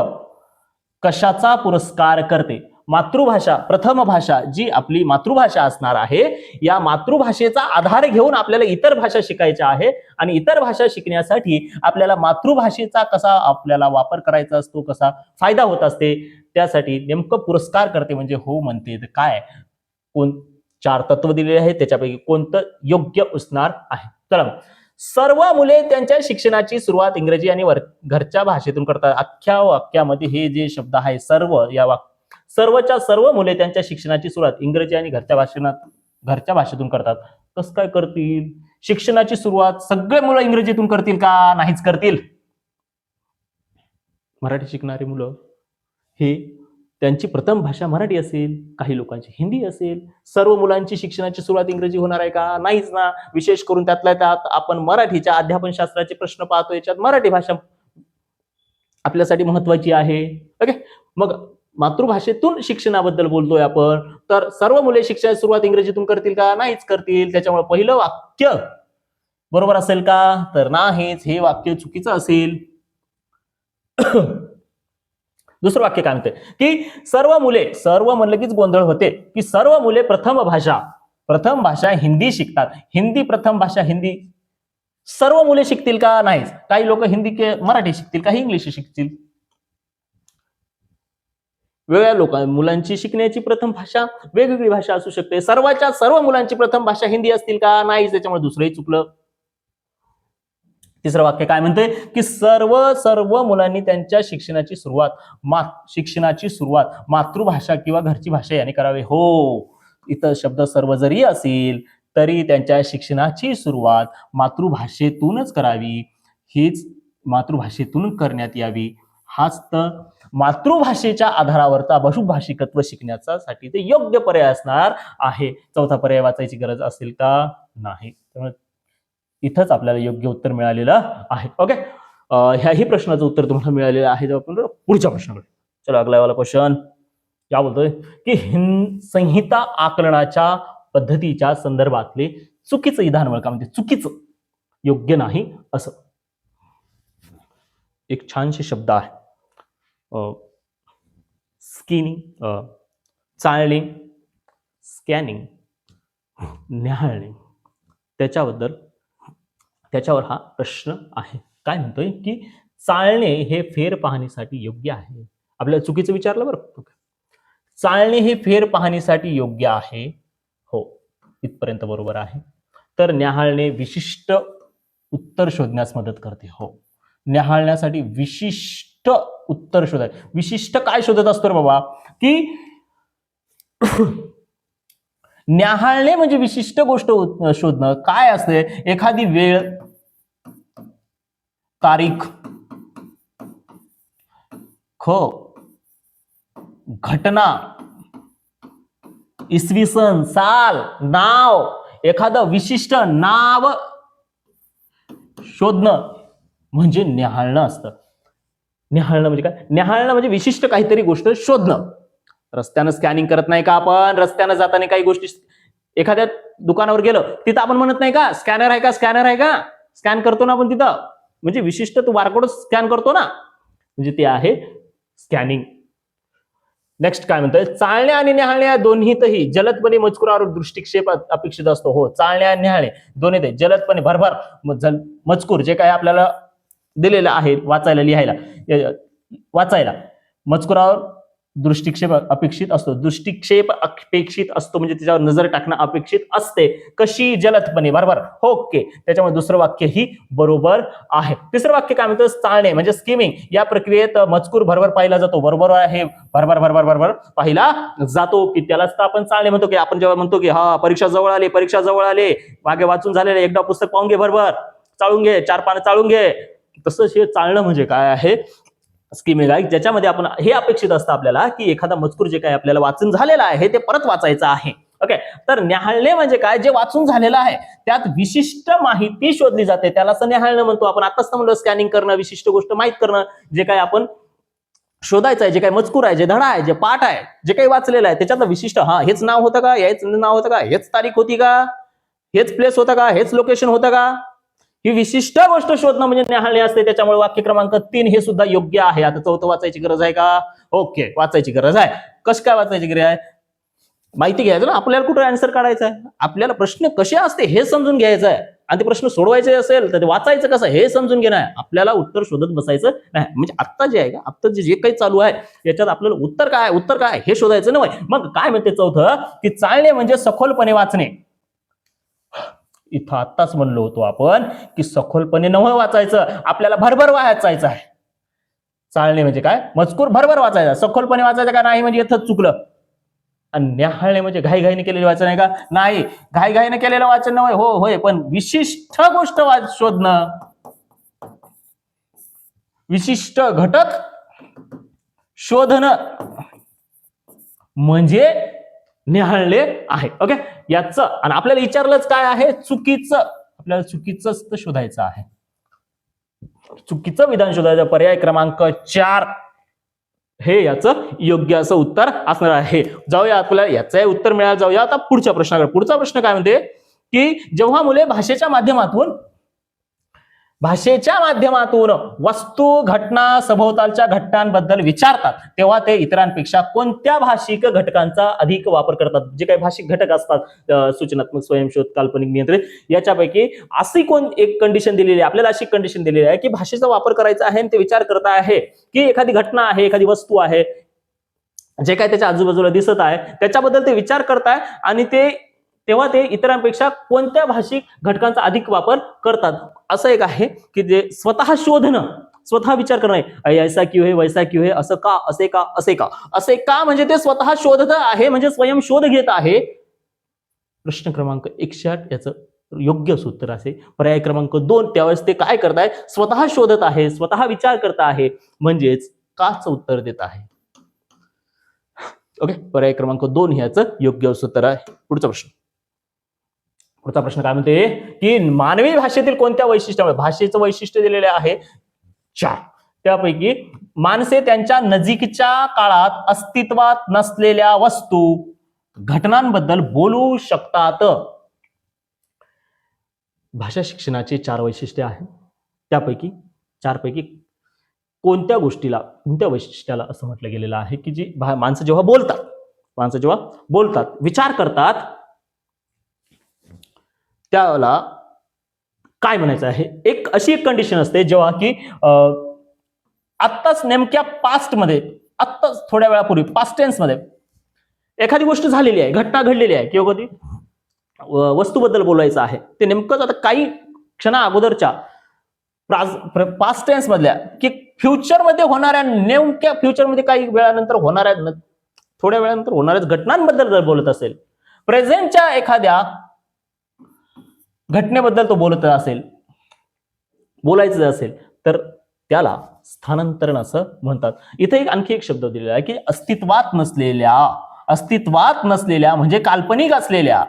कशाचा पुरस्कार करते? मातृभाषा, प्रथम भाषा जी आपली मातृभाषा असणार आहे, या मातृभाषेचा आधार घेऊन आपल्याला इतर भाषा शिकायच्या आहे आणि इतर भाषा शिकण्यासाठी आपल्याला मातृभाषेचा कसा आपल्याला वापर करायचा असतो, कसा फायदा होत असते, त्यासाठी नेमकं पुरस्कार करते म्हणजे हो म्हणते. काय कोण 4 तत्व दिलेले आहेत, त्याच्यापैकी कोणतं योग्य असणार आहे? चला, सर्व मुले त्यांच्या शिक्षणाची सुरुवात इंग्रजी आणि घरच्या भाषेतून करतात. अख्ख्या वाक्यामध्ये हे जे शब्द आहे सर्व, या सर्वच्या सर्व मुले त्यांच्या शिक्षणाची सुरुवात इंग्रजी आणि घरच्या भाषेतून करतात. कसं काय करतील? शिक्षणाची सुरुवात सगळे मुलं इंग्रजीतून करतील का? नाहीच करतील. मराठी शिकणारी मुलं हे त्यांची प्रथम भाषा मराठी असेल, काही लोकांची हिंदी असेल. सर्व मुलांची शिक्षणाची सुरुवात इंग्रजी होणार आहे का? नाहीच ना. विशेष करून त्यातल्या त्यात आपण मराठीच्या अध्यापनशास्त्राचे प्रश्न पाहतो, याच्यात मराठी भाषा आपल्यासाठी महत्वाची आहे. ओके, मग मातृभाषेतून शिक्षणाबद्दल बोलतोय आपण, तर सर्व मुले शिक्षणाची सुरुवात इंग्रजीतून करतील का? नाहीच करतील. त्याच्यामुळे पहिलं वाक्य बरोबर असेल का? तर नाहीच, हे वाक्य चुकीचं असेल. दुसरं वाक्य काय म्हणते की सर्व मुले, सर्व म्हणलं कीच गोंधळ होते, की सर्व मुले प्रथम भाषा हिंदी शिकतात. हिंदी प्रथम भाषा हिंदी सर्व मुले शिकतील का? नाहीच. काही लोक हिंदी मराठी शिकतील, काही इंग्लिश शिकतील. वेगळ्या मुलांची शिकण्याची प्रथम भाषा वेगवेगळी भाषा असू शकते. सर्वांच्या सर्व मुलांची प्रथम भाषा हिंदी असतील का? नाहीच. त्याच्यामुळे दुसरंही चुकलं. तिसरं वाक्य काय म्हणते की सर्व मुलांनी त्यांच्या शिक्षणाची सुरुवात मातृभाषा किंवा घरची भाषा याने करावे. हो, इथं शब्द सर्व जरी असेल तरी त्यांच्या शिक्षणाची सुरुवात मातृभाषेतूनच करावी, हीच मातृभाषेतून करण्यात यावी. हाच तर मातृभाषेच्या आधारावरचा बहुभाषिकत्व शिकण्यासाठी ते योग्य पर्याय असणार आहे. चौथा पर्याय वाचायची गरज असेल का? नाही. त्यामुळे इथंच आपल्याला योग्य उत्तर मिळालेलं आहे. ओके, ह्याही प्रश्नाचं उत्तर तुम्हाला मिळालेलं आहे. आपण पुढच्या प्रश्नाकडे चला. अगला वाला क्वेश्चन क्या बोलतोय की संहिता आकलनाच्या पद्धतीच्या संदर्भातले चुकीचं विधान ओळखा. म्हणजे चुकीचं, योग्य नाही असं. एक छानसे शब्द आहे स्किनिंग, चाळणे, स्कॅनिंग, न्याहाळणे. त्याच्यावर हा प्रश्न आहे. काय म्हणतोय की चाळणे हे फेर पाहणीसाठी योग्य आहे. आपल्याला चुकीचं विचारलं बरं. चाळणे हे फेर पाहणीसाठी योग्य आहे. हो, इथपर्यंत बरोबर आहे. तर न्याहाळणे विशिष्ट उत्तर शोधण्यास मदत करते. हो, न्याहाळण्यासाठी विशिष्ट उत्तर शोधाय. विशिष्ट काय शोधत असतो रे बाबा? की न्याहाळणे म्हणजे विशिष्ट गोष्ट शोधणं. काय असते? एखादी वेळ, तारीख, घटना, इसवी सन, साल, नाव, एखादं विशिष्ट नाव शोधणं म्हणजे न्याहाळणं असतं. न्याहाळणं म्हणजे काय? न्याहाळणं म्हणजे विशिष्ट काहीतरी गोष्ट शोधणं. रस्त्यानं स्कॅनिंग करत नाही का आपण? रस्त्यानं जाताना काही गोष्टी, एखाद्या दुकानावर गेलं तिथं आपण म्हणत नाही का स्कॅनर आहे का, स्कॅनर आहे का? स्कॅन करतो ना आपण तिथं. म्हणजे विशिष्ट तू बारकोड स्कॅन करतो ना, म्हणजे ते आहे स्कॅनिंग. नेक्स्ट काय म्हणतोय? चाळणे आणि न्याहाळणे या दोन्हीतही जलदपणे मजकुरावर दृष्टिक्षेप अपेक्षित असतो. हो, चाळणे आणि न्याहाळणे दोन्ही जलदपणे भरभर मजकूर जे काय आपल्याला दिलेलं आहे वाचायला, लिहायला, वाचायला, मजकुरावर दृष्टिक्षेप अपेक्षित असतो. दृष्टिक्षेप अपेक्षित असतो म्हणजे त्याच्यावर नजर टाकणं अपेक्षित असते. कशी? जलदपणे. बरोबर. ओके. त्याच्यामुळे दुसरं वाक्य ही बरोबर आहे. तिसरं वाक्य काय म्हणतं? चालणे म्हणजे स्किमिंग. या प्रक्रियेत मजकूर भरभर पाहिला जातो. बरोबर आहे. भरभर भरभर भरभर पाहिला जातो की त्यालाच तर आपण चालणे म्हणतो. की आपण जेव्हा म्हणतो की हा परीक्षा जवळ आली, परीक्षा जवळ आले, मागे वाचून झालेले, एकदा पुस्तक पाहून घे, भरभर चाळून घे, 4 पानं चाळून घे. तसंच हे चालणं म्हणजे काय आहे? स्किमिंग आहे. ज्याच्यामध्ये आपण हे अपेक्षित असतं आपल्याला की एखादा मजकूर जे काय आपल्याला वाचून झालेला आहे ते परत वाचायचं आहे. ओके. तर न्याहाळणे म्हणजे काय? जे वाचून झालेलं आहे त्यात विशिष्ट माहिती शोधली जाते, त्याला असं न्याहाळणं म्हणतो आपण. आताच तर म्हणलं स्कॅनिंग करणं, विशिष्ट गोष्ट माहित करणं. जे काय आपण शोधायचं आहे, जे काही मजकूर आहे, जे धडा आहे, जे पाठ आहे, जे काही वाचलेलं आहे त्याच्यातलं विशिष्ट, हा हेच नाव होतं का, हेच नाव होतं का, हेच तारीख होती का, हेच प्लेस होतं का, हेच लोकेशन होतं का, ही विशिष्ट गोष्ट शोधणं म्हणजे न्याहाळणे असते. त्याच्यामुळे वाक्य क्रमांक 3 हे सुद्धा योग्य आहे. आता चौथं वाचायची गरज आहे का? ओके, वाचायची गरज आहे. कसं काय वाचायची गरज आहे? माहिती घ्यायचं ना आपल्याला, कुठे आन्सर काढायचा आहे, आपल्याला प्रश्न कसे असते हे समजून घ्यायचं आहे. आणि ते प्रश्न सोडवायचे असेल तर ते वाचायचं कसं हे समजून घेणं आहे. आपल्याला उत्तर शोधत बसायचं नाही. म्हणजे आत्ता जे आहे का, आत्ता जे काही चालू आहे याच्यात आपल्याला उत्तर काय हे शोधायचं नाही. मग काय म्हणते चौथं? की चालणे म्हणजे सखोलपणे वाचणे. इथं आत्ताच म्हणलो होतो आपण की सखोलपणे नव्हे वाचायचं, आपल्याला भरभर वाचायचं आहे. चालणे म्हणजे काय? मजकूर भरभर वाचायचा. सखोलपणे वाचायचं का नाही म्हणजे इथंच चुकलं. आणि न्याहाळणे म्हणजे घाईघाईने केलेलं वाचन आहे का? नाही, घाईघाईने केलेलं वाचन नव्हे. हो होय, पण विशिष्ट गोष्ट शोधणं, विशिष्ट घटक शोधणं म्हणजे न्याहाळले आहे. ओके. याचं आणि आपल्याला विचारलंच काय आहे? चुकीचं. आपल्याला चुकीचंच तर शोधायचं आहे. चुकीचं विधान शोधायचं. पर्याय क्रमांक 4 हे याचं योग्य असं उत्तर असणार आहे. जाऊया, आपल्याला याचं उत्तर मिळालं. जाऊया आता पुढच्या प्रश्नाकडे. पुढचा प्रश्न काय म्हणते? की जेव्हा मुले भाषेच्या माध्यमातून वस्तू, घटना, सभोवतालच्या घटनांबद्दल विचारतात तेव्हा ते इतरांपेक्षा कोणत्या भाषिक घटकांचा अधिक वापर करतात? जे काही भाषिक घटक असतात, सूचनात्मक, स्वयंशोध, काल्पनिक, नियंत्रित, याच्यापैकी अशी कोण एक कंडिशन दिलेली आहे आपल्याला, अशी कंडिशन दिलेली आहे की भाषेचा वापर करायचा आहे आणि ते विचार करत आहे की एखादी घटना आहे, एखादी वस्तू आहे, जे काही त्याच्या आजूबाजूला दिसत आहे त्याच्याबद्दल ते विचार करताय आणि तेव्हा ते इतरांपेक्षा कोणत्या भाषिक घटकांचा अधिक वापर करतात. असं एक आहे की जे स्वतः शोधणं, स्वतः विचार करणं, ऐसा क्यों है, वैसा क्यों है, असं का, असे का, असे का म्हणजे ते स्वतः शोधत आहे, म्हणजे स्वयं शोध घेत आहे. प्रश्न क्रमांक 108 याचं योग्य सूत्र असे. पर्याय क्रमांक 2 त्यावेळेस ते काय करताय? स्वतः शोधत आहे, स्वतः विचार करत आहे, म्हणजेच काच उत्तर देत आहे. ओके. पर्याय क्रमांक 2 ह्याचं योग्य सूत्र आहे. पुढचा प्रश्न काय म्हणते? की मानवी भाषेतील कोणत्या वैशिष्ट्यामुळे, भाषेचं वैशिष्ट्य दिलेले आहे 4, त्यापैकी माणसे त्यांच्या नजीकच्या काळात अस्तित्वात नसलेल्या वस्तू, घटनांबद्दल बोलू शकतात. भाषा शिक्षणाची 4 वैशिष्ट्ये आहेत. त्यापैकी 4 पैकी कोणत्या वैशिष्ट्याला असं म्हटलं गेलेलं आहे की जी माणसं जेव्हा बोलतात, विचार करतात, त्याला काय म्हणायचं आहे? अशी एक कंडिशन असते जेव्हा की आत्ताच नेमक्या पास्टमध्ये, आत्ताच थोड्या वेळापूर्वी पास्ट टेन्स मध्ये एखादी गोष्ट झालेली आहे, घटना घडलेली आहे किंवा कधी वस्तूबद्दल बोलायचं आहे, ते नेमकंच आता काही क्षणा अगोदरच्या पास्ट टेन्स मधल्या की फ्युचरमध्ये होणाऱ्या, नेमक्या फ्युचरमध्ये काही वेळानंतर होणाऱ्या, थोड्या वेळानंतर होणाऱ्या घटनांबद्दल जर बोलत असेल, प्रेझेंटच्या एखाद्या घटनेबद्दल तो बोलायचं असेल तर त्याला स्थानांतरण असं म्हणतात. इथे आणखी एक शब्द दिलेला आहे की अस्तित्वात नसलेल्या म्हणजे काल्पनिक असलेल्या,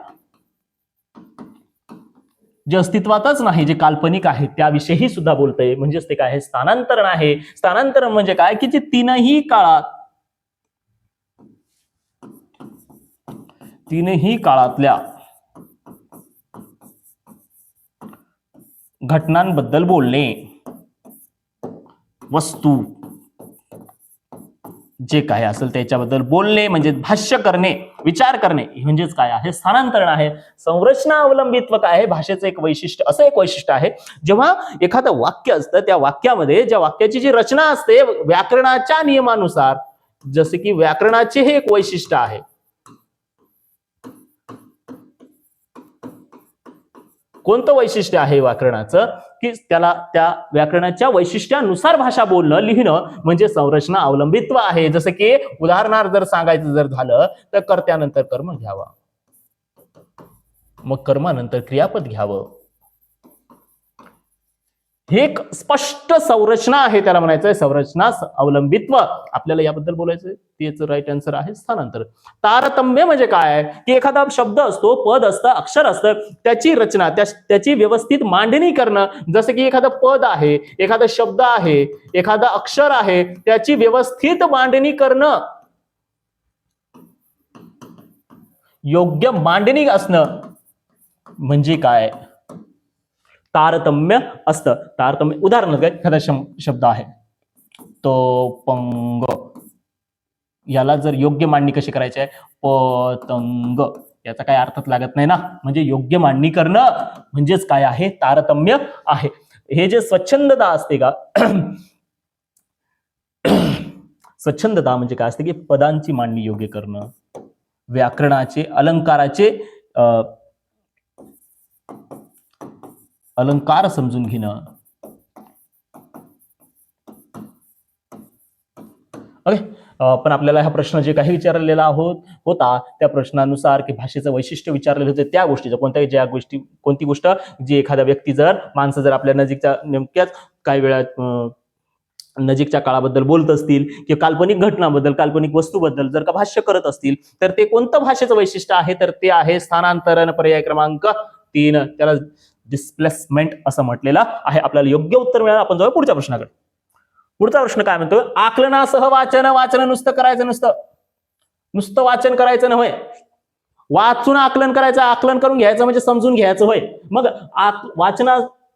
जे अस्तित्वातच नाही, जे काल्पनिक आहे त्याविषयी सुद्धा बोलतंय, म्हणजेच ते काय आहे? स्थानांतरण आहे. स्थानांतरण म्हणजे काय? की जे तीनही काळातल्या घटनांबद्दल बोलणे, वस्तू जे काय असेल त्याच्याबद्दल बोलणे म्हणजे भाष्य करणे, विचार करणे, म्हणजेच काय आहे? स्थानांतरण आहे. संरचना अवलंबित्व काय आहे? भाषेचं एक वैशिष्ट्य आहे. जेव्हा एखादं वाक्य असतं त्या वाक्यामध्ये, ज्या वाक्याची जी रचना असते व्याकरणाच्या नियमानुसार, जसे की व्याकरणाचे हे एक वैशिष्ट्य आहे. कोणतं वैशिष्ट्य आहे व्याकरणाचं, की त्याला त्या व्याकरणाच्या वैशिष्ट्यानुसार भाषा बोलणं लिहिणं म्हणजे संरचना अवलंबित्व आहे. जसं की उदाहरणार्थ जर सांगायचं जर झालं तर कर्त्यानंतर कर्म घ्यावा, मग कर्मानंतर क्रियापद घ्यावं. हे एक स्पष्ट संरचना आहे, त्याला म्हणायचंय संरचना अवलंबित्व. आपल्याला याबद्दल बोलायचंय, तेच राईट आन्सर आहे स्थानांतर. तारतम्य म्हणजे काय, की एखादा शब्द असतो, पद असतं, अक्षर असतं, त्याची रचना त्याची व्यवस्थित मांडणी करणं. जसं की एखादं पद आहे, एखादा शब्द आहे, एखादा अक्षर आहे, त्याची व्यवस्थित मांडणी करणं, योग्य मांडणी असणं म्हणजे काय, तारतम्य असतं. तारतम्य उदाहरण काय, एखादा शब्द आहे तो पंग, याला जर योग्य मांडणी कशी करायची आहे, पतंग, याचा काय अर्थच लागत नाही ना. म्हणजे योग्य मांडणी करणं म्हणजेच काय आहे, तारतम्य आहे. हे जे स्वच्छंदता असते का स्वच्छंदता म्हणजे काय असते, की पदांची मांडणी योग्य करणं, व्याकरणाचे अलंकाराचे अलंकार समजून घेणं. ओके. पण आपल्याला हा प्रश्न जे काही विचारलेला होता त्या प्रश्नानुसार की भाषेचं वैशिष्ट्य विचारलेलं होतं, त्या गोष्टीचं कोणती गोष्ट जी एखाद्या व्यक्ती जर माणसं जर आपल्या नजीकच्या नेमक्याच काही वेळात नजीकच्या काळाबद्दल बोलत असतील किंवा काल्पनिक घटनाबद्दल, काल्पनिक वस्तूबद्दल जर का भाष्य करत असतील तर ते कोणतं भाषेचं वैशिष्ट्य आहे, तर ते आहे स्थानांतरण. पर्याय क्रमांक 3, त्याला डिस्प्लेसमेंट असं म्हटलेलं आहे. आपल्याला योग्य उत्तर मिळालं. आपण जाऊ पुढच्या प्रश्नाकडे. पुढचा प्रश्न काय म्हणतो, आकलनासह वाचन. वाचन नुसतं करायचं, नुसतं वाचन करायचं नव्हे, वाचून आकलन करायचं, आकलन करून घ्यायचं म्हणजे समजून घ्यायचं होय. मग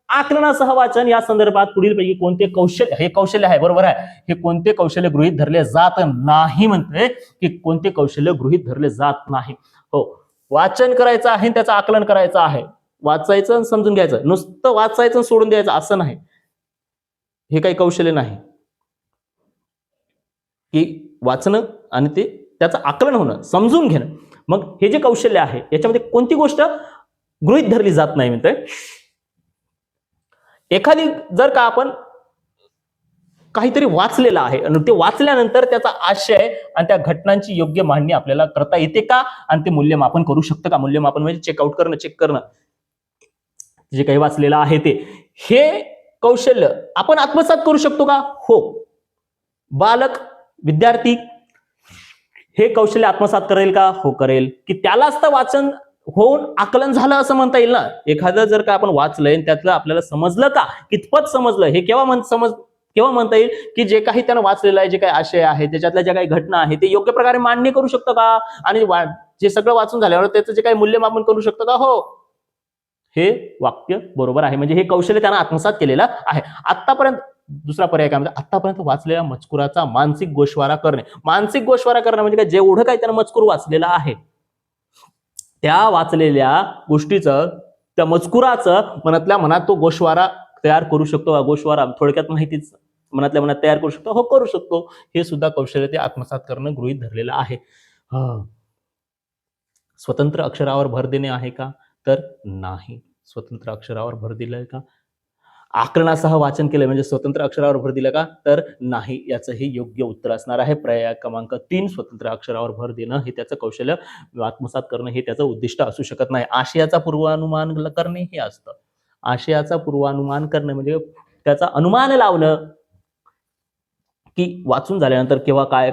आकलनासह वाचन या संदर्भात पुढीलपैकी कोणते कौशल्य, हे कौशल्य आहे बरोबर आहे, हे कोणते कौशल्य गृहीत धरले जात नाही, म्हणतोय की कोणते कौशल्य गृहीत धरले जात नाही. हो, वाचन करायचं आहे, त्याचं आकलन करायचं आहे, वाचायचं समजून घ्यायचं, नुसतं वाचायचं सोडून द्यायचं असं नाही, हे काही कौशल्य नाही. की वाचणं आणि ते त्याचं आकलन होणं, समजून घेणं, मग हे जे कौशल्य आहे याच्यामध्ये कोणती गोष्ट गृहीत धरली जात नाही म्हणतोय. एखादी जर का आपण काहीतरी वाचलेलं आहे आणि ते वाचल्यानंतर त्याचा आशय आणि त्या घटनांची योग्य मांडणी आपल्याला करता येते का, आणि ते मूल्यमापन करू शकतं का. मूल्यमापन म्हणजे चेकआउट करणं, चेक करणं, जे काही वाचलेलं आहे ते, हे कौशल्य आपण आत्मसात करू शकतो का. हो, बालक विद्यार्थी हे कौशल्य आत्मसात करेल का. हो करेल. की त्यालाच तर वाचन होऊन आकलन झालं असं म्हणता येईल ना. एखादं जर का आपण वाचलंय त्यातलं आपल्याला समजलं का, कितपत समजलं, हे केव्हा म्हणता येईल, की जे काही त्यानं वाचलेलं आहे, जे काही आशय आहे, त्याच्यातल्या ज्या काही घटना आहे ते योग्य प्रकारे मांडणी करू शकतो का, आणि जे सगळं वाचून झाल्यावर त्याचं जे काही मूल्यमापन करू शकतो का. हो, हे वाक्य बरोबर आहे. म्हणजे हे कौशल्य त्यानं आत्मसात केलेलं आहे. आतापर्यंत दुसरा पर्याय काय म्हणजे, आतापर्यंत वाचलेल्या मजकुराचा मानसिक गोषवारा करणे. मानसिक गोषवारा करणं म्हणजे काय, जेवढं काही त्यानं मजकूर वाचलेला आहे त्या वाचलेल्या गोष्टीचं, त्या मजकुराचं मनातल्या मनात तो गोषवारा तयार करू शकतो. गोषवारा थोडक्यात माहितीच मनातल्या मनात तयार करू शकतो. हो, करू शकतो. हे सुद्धा कौशल्य ते आत्मसात करणं गृहीत धरलेलं आहे. स्वतंत्र अक्षरावर भर देणे आहे का, तर नाही. स्वतंत्र अक्षरावर भर दिलाय का. आकलनासह वाचन केलं म्हणजे स्वतंत्र अक्षरावर भर दिला का, तर नाही. याचं हे योग्य उत्तर असणार आहे. पर्याय क्रमांक 3, स्वतंत्र अक्षरावर भर देणं हे त्याचं कौशल्य आत्मसात करणं हे त्याचं उद्दिष्ट असू शकत नाही. आशयाचा पूर्वानुमान करणे हे असतं. आशयाचा पूर्वानुमान करणं म्हणजे त्याचा अनुमान लावणं, की वाचून झाल्यानंतर केव्हा काय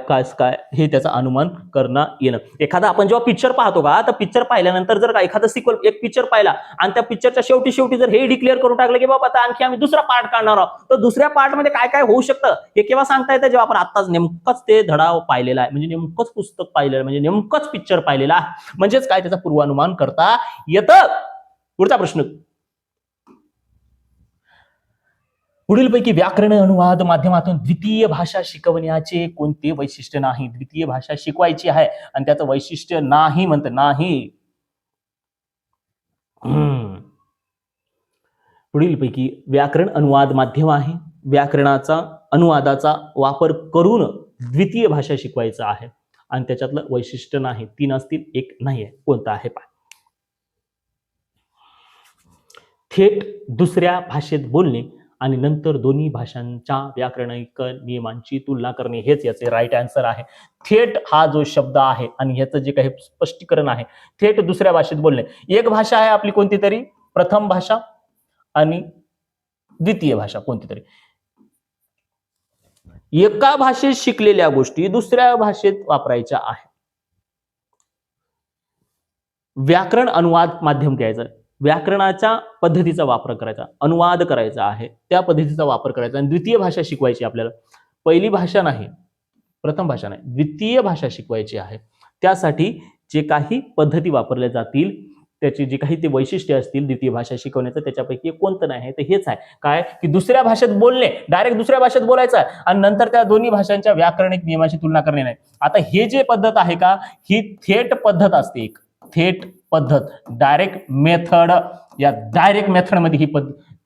हे त्याचं अनुमान करणं येणं. एखादा आपण जेव्हा पिक्चर पाहतो का, तर पिक्चर पाहिल्यानंतर जर का एखादा सिक्वल, एक पिक्चर पाहिला आणि त्या पिक्चरच्या शेवटी जर हे डिक्लेअर करून टाकलं की बाबा आता आणखी आम्ही दुसरा पार्ट काढणार आहोत, तर दुसऱ्या पार्ट मध्ये काय काय होऊ शकतं हे केव्हा सांगता येतं, जेव्हा आपण आत्ताच नेमकंच ते धडा पाहिलेला आहे, म्हणजे नेमकंच पुस्तक पाहिलेलं आहे, म्हणजे नेमकंच पिक्चर पाहिलेला आहे, म्हणजेच काय त्याचा पूर्वानुमान करता येतं. पुढचा प्रश्न, पुढीलपैकी व्याकरण अनुवाद माध्यमातून द्वितीय भाषा शिकवण्याचे कोणते वैशिष्ट्य नाही. द्वितीय भाषा शिकवायची आहे आणि त्याचं वैशिष्ट्य नाही म्हणतं, नाही. पुढीलपैकी व्याकरण अनुवाद माध्यम आहे. व्याकरणाचा अनुवादाचा वापर करून द्वितीय भाषा शिकवायचं आहे आणि त्याच्यातलं वैशिष्ट्य नाही, 3 असतील, एक नाही आहे. कोणतं आहे पहा. थेट दुसऱ्या भाषेत बोलणे आणि नंतर दोन्ही भाषांच्या व्याकरणिक नियमांची तुलना करणे, हेच याचे राईट आन्सर आहे. थेट हा जो शब्द आहे आणि ह्याचं जे काही स्पष्टीकरण आहे, थेट दुसऱ्या भाषेत बोलणे. एक भाषा आहे आपली कोणती तरी, प्रथम भाषा आणि द्वितीय भाषा कोणती तरी. एका भाषेत शिकलेल्या गोष्टी दुसऱ्या भाषेत वापरायच्या आहे. व्याकरण अनुवाद माध्यम घ्यायचं, व्याकरणाच्या पद्धतीचा वापर करायचा, अनुवाद करायचा आहे, त्या पद्धतीचा वापर करायचा आणि द्वितीय भाषा शिकवायची आपल्याला. पहिली भाषा नाही, प्रथम भाषा नाही, द्वितीय भाषा शिकवायची आहे. त्यासाठी जे काही पद्धती वापरल्या जातील, त्याची जे काही ते वैशिष्ट्य असतील द्वितीय भाषा शिकवण्याचं, त्याच्यापैकी कोणतं नाही ते हेच आहे. काय की दुसऱ्या भाषेत बोलणे, डायरेक्ट दुसऱ्या भाषेत बोलायचं आहे आणि नंतर त्या दोन्ही भाषांच्या व्याकरणिक नियमाची तुलना करणे नाही. आता हे जे पद्धत आहे का, ही थेट पद्धत असते. एक थेट पद्धत, डायरेक्ट मेथड. या डायरेक्ट मेथड मध्ये ही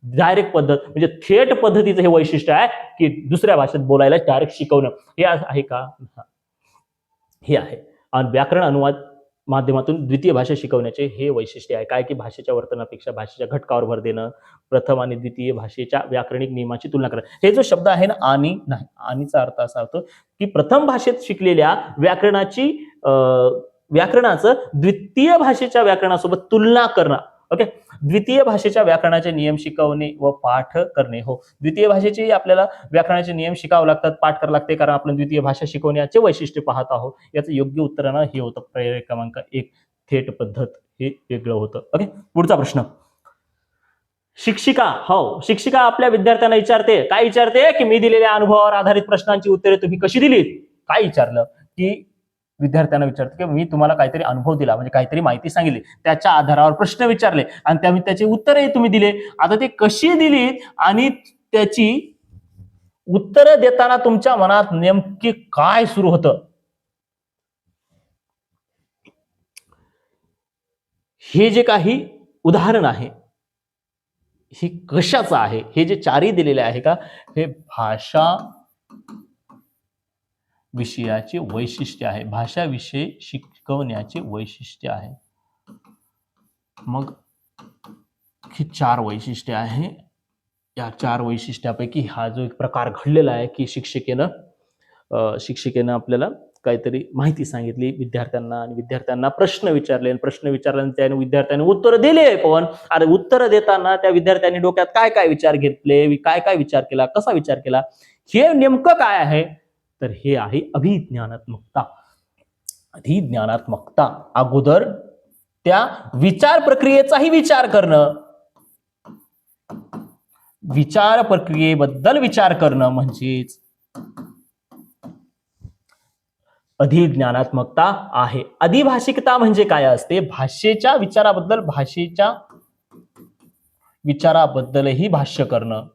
डायरेक्ट पद्धत म्हणजे थेट पद्धतीचं हे वैशिष्ट्य आहे की दुसऱ्या भाषेत बोलायला डायरेक्ट शिकवणं. हे आहे का, हे आहे. आणि व्याकरण अनुवाद माध्यमातून द्वितीय भाषा शिकवण्याचे हे वैशिष्ट्य आहे. काय की भाषेच्या वर्तनापेक्षा भाषेच्या घटकावर भर देणं, प्रथम आणि द्वितीय भाषेच्या व्याकरणिक नियमाची तुलना करणं. हे जो शब्द आहे ना, आणि नाही, आणीचा अर्थ असा होतो की प्रथम भाषेत शिकलेल्या व्याकरणाचं द्वितीय भाषेच्या व्याकरणासोबत तुलना करणं. ओके, द्वितीय भाषेच्या व्याकरणाचे नियम शिकवणे व पाठ करणे. हो, द्वितीय भाषेचे आपल्याला व्याकरणाचे नियम शिकावे लागतात, पाठ करावे लागते, कारण आपण द्वितीय भाषा शिकवण्याचे वैशिष्ट्य पाहत आहोत. याचं योग्य उत्तरानं हे होतं पर्याय क्रमांक 1, थेट पद्धत हे वेगळं होतं. ओके, पुढचा प्रश्न. शिक्षिका, हो, शिक्षिका आपल्या विद्यार्थ्यांना विचारते, काय विचारते की मी दिलेल्या अनुभवावर आधारित प्रश्नांची उत्तरे तुम्ही कशी दिलीत. काय विचारलं की विद्यार्थ्यांना विचारते की मी तुम्हाला काहीतरी अनुभव दिला, म्हणजे काहीतरी माहिती सांगितली, त्याच्या आधारावर प्रश्न विचारले आणि त्याची उत्तरे तुम्ही दिले. आता ते कशी दिली आणि त्याची उत्तरं देताना तुमच्या मनात नेमकी काय सुरू होतं, हे जे काही उदाहरण आहे हे कशाचं आहे, हे जे चारही दिलेले आहे का, हे भाषा विषयाचे वैशिष्ट्य आहे. भाषा विषय शिकवण्याचे वैशिष्ट्य आहे. मग ही 4 वैशिष्ट्य आहे. या 4 वैशिष्ट्यापैकी हा जो एक प्रकार घडलेला आहे की शिक्षिकेनं आपल्याला काहीतरी माहिती सांगितली विद्यार्थ्यांना आणि विद्यार्थ्यांना प्रश्न विचारले, प्रश्न विचारल्यानंतर त्याने विद्यार्थ्यांनी उत्तर दिले. पण अरे उत्तर देताना त्या विद्यार्थ्यांनी डोक्यात काय काय विचार घेतले, काय काय विचार केला, कसा विचार केला, हे नेमकं काय आहे, तर हे आहे अभिज्ञानात्मकता. अधिज्ञानात्मकता अगोदर त्या विचार प्रक्रियेचाही विचार करणं, विचार प्रक्रियेबद्दल विचार करणं म्हणजेच अधिज्ञानात्मकता आहे. अधिभाषिकता म्हणजे काय असते, भाषेच्या विचाराबद्दलही भाष्य करणं.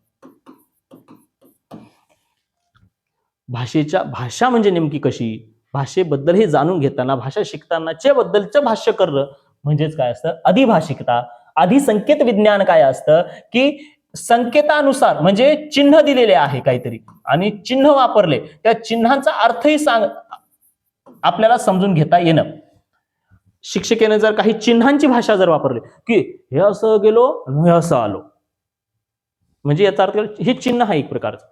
भाषा म्हणजे नेमकी कशी, भाषेबद्दल हे जाणून घेताना, भाषा शिकतानाच्या बद्दलचं भाष्य करणं म्हणजेच काय असतं, अधिभाषिकता. अधिसंकेत विज्ञान काय असतं की संकेतानुसार, म्हणजे चिन्ह दिलेले आहे काहीतरी आणि चिन्ह वापरले, त्या चिन्हांचा अर्थही आपल्याला समजून घेता येणं. शिक्षकेने जर काही चिन्हांची भाषा जर वापरली की हे असं गेलो हे असं आलो, म्हणजे याचा अर्थ हे चिन्ह आहे एक प्रकारचं.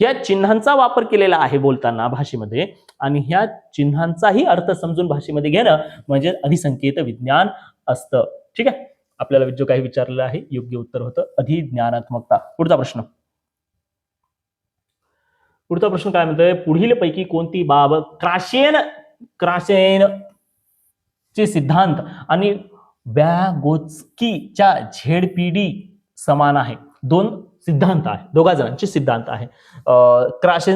या चिन्हांचा वापर केलेला आहे बोलताना भाषेमध्ये आणि ह्या चिन्हांचाही अर्थ समजून भाषेमध्ये घेणं म्हणजे अधिसंकेत विज्ञान असतं. ठीक आहे, आपल्याला जो काही विचारलेलं आहे योग्य उत्तर होतं अधिज्ञानात्मकता. पुढचा प्रश्न काय म्हणतोय, पुढील पैकी कोणती बाब क्राशेन चे सिद्धांत आणि व्यागोत्स्कीच्या झेडपीडी समान आहे. 2 सिद्धांत आहे, दोघा जणांचे सिद्धांत आहे.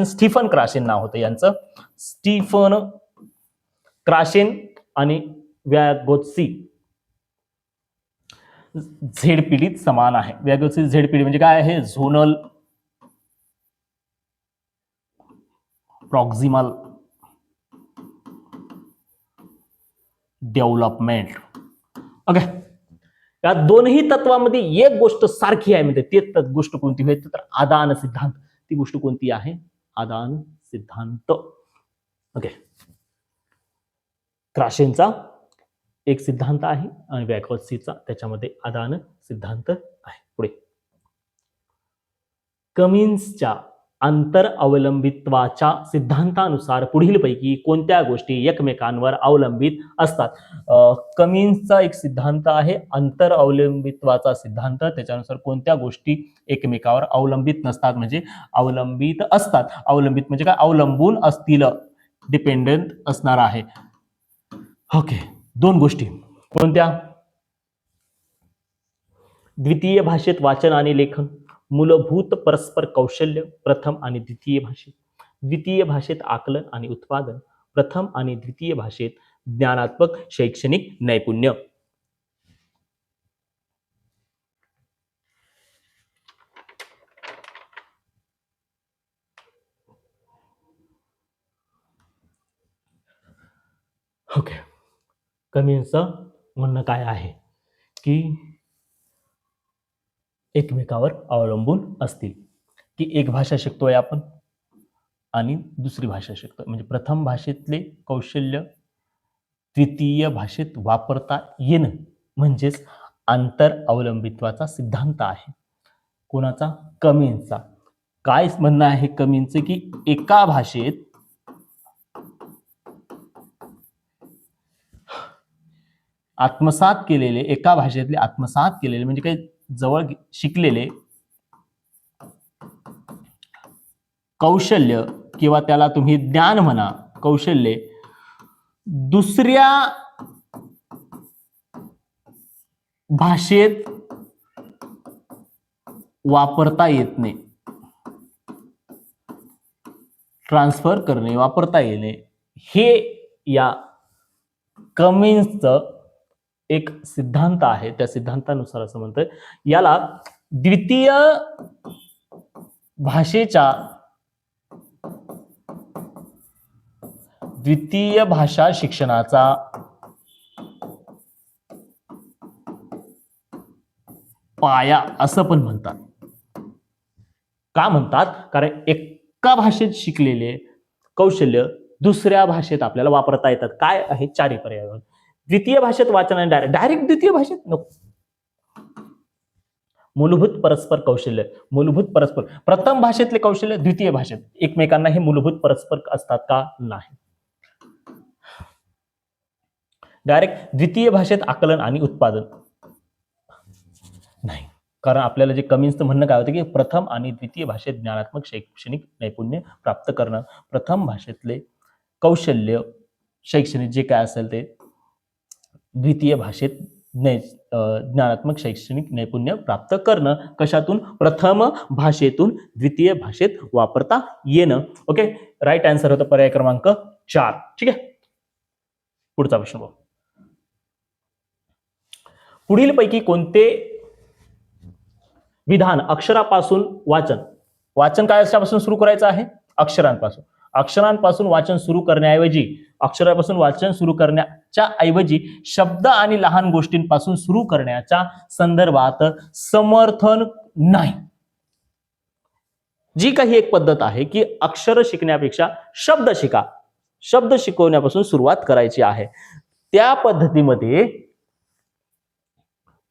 स्टीफन क्राशेन नाव होतं यांचं, स्टीफन क्राशेन आणि व्यागोत्स्की. झेडपीडीत समान आहे. व्यागोत्स्की झेडपीडी म्हणजे काय आहे, झोनल प्रॉक्सिमल डेव्हलपमेंट. ओके, या दोन्ही तत्वामध्ये एक गोष्ट सारखी आहे, म्हणजे ते गोष्ट कोणती होती तर आदान सिद्धांत. ती गोष्ट कोणती आहे, आदान सिद्धांत. ओके, क्राशेंचा एक सिद्धांत आहे आणि व्याकोत्सीचा त्याच्यामध्ये आदान सिद्धांत आहे. पुढे, कमिन्सच्या आंतर अवलंबित्वाच्या सिद्धांतानुसार पुढीलपैकी कोणत्या गोष्टी एकमेकांवर अवलंबित असतात? कमिन्सचा एक सिद्धांत आहे आंतर अवलंबित्वाचा सिद्धांत. त्याच्यानुसार कोणत्या गोष्टी एकमेकावर अवलंबित नसतात म्हणजे अवलंबित असतात. अवलंबित म्हणजे काय? अवलंबून असतील, डिपेंडंट असणार आहे. ओके, दोन गोष्टी कोणत्या? द्वितीय भाषेत वाचन आणि लेखन, मूलभूत परस्पर कौशल्य प्रथम आणि द्वितीय भाषेत. द्वितीय भाषेत आकलन आणि उत्पादन, प्रथम आणि द्वितीय भाषेत ज्ञानात्मक शैक्षणिक नैपुण्य. ओके, कमिन्सचं म्हणणं काय आहे की एकमेकावर अवलंबून असतील, की एक भाषा शिकतोय आपण आणि दुसरी भाषा शिकतोय म्हणजे प्रथम भाषेतले कौशल्य द्वितीय भाषेत वापरता येणं म्हणजेच आंतर अवलंबित्वाचा सिद्धांत आहे. कोणाचा? कमिन्सचा. काय म्हणणं आहे कमिन्सचं की एका भाषेत आत्मसात केलेले, एका भाषेतले आत्मसात केलेले म्हणजे काही जवळ शिकलेले कौशल्य किंवा त्याला तुम्ही ज्ञान म्हणा, कौशल्य दुसऱ्या भाषेत वापरता येत नाही, ट्रान्सफर करणे, वापरता येणे, हे या कमिन्सचं एक सिद्धांत आहे. त्या सिद्धांतानुसार असं म्हणतं याला द्वितीय भाषा शिक्षणाचा पाया असं पण म्हणतात. का म्हणतात? कारण एका भाषेत शिकलेले कौशल्य दुसऱ्या भाषेत आपल्याला वापरता येतात. काय आहे? चारही पर्याय. द्वितीय भाषेत वाचन आणि डायरेक्ट द्वितीय भाषेत नको. मूलभूत परस्पर कौशल्य, मूलभूत परस्पर प्रथम भाषेतले कौशल्य द्वितीय भाषेत एकमेकांना हे मूलभूत परस्पर असतात का? नाही. डायरेक्ट द्वितीय भाषेत आकलन आणि उत्पादन नाही, कारण आपल्याला जे कमिन्सचं म्हणणं काय होतं की प्रथम आणि द्वितीय भाषेत ज्ञानात्मक शैक्षणिक नैपुण्य प्राप्त करणं, प्रथम भाषेतले कौशल्य शैक्षणिक जे काय असेल ते द्वितीय भाषेत ज्ञानात्मक शैक्षणिक नैपुण्य प्राप्त करणं. कशातून? प्रथम भाषेतून द्वितीय भाषेत वापरता येणं. ओके, राईट आन्सर होतं पर्याय क्रमांक 4. ठीक आहे, पुढचा प्रश्न बघू. पुढीलपैकी कोणते विधान अक्षरापासून वाचन काय अक्षरापासून सुरू करायचं आहे? अक्षरांपासून वाचन सुरू करण्याऐवजी, अक्षरापासून वाचन सुरू करण्याच्या ऐवजी शब्द आणि लहान गोष्टींपासून सुरू करण्याच्या संदर्भात समर्थन नाही. जी काही एक पद्धत आहे की अक्षर शिकण्यापेक्षा शब्द शिका, शब्द शिकवण्यापासून सुरुवात करायची आहे, त्या पद्धतीमध्ये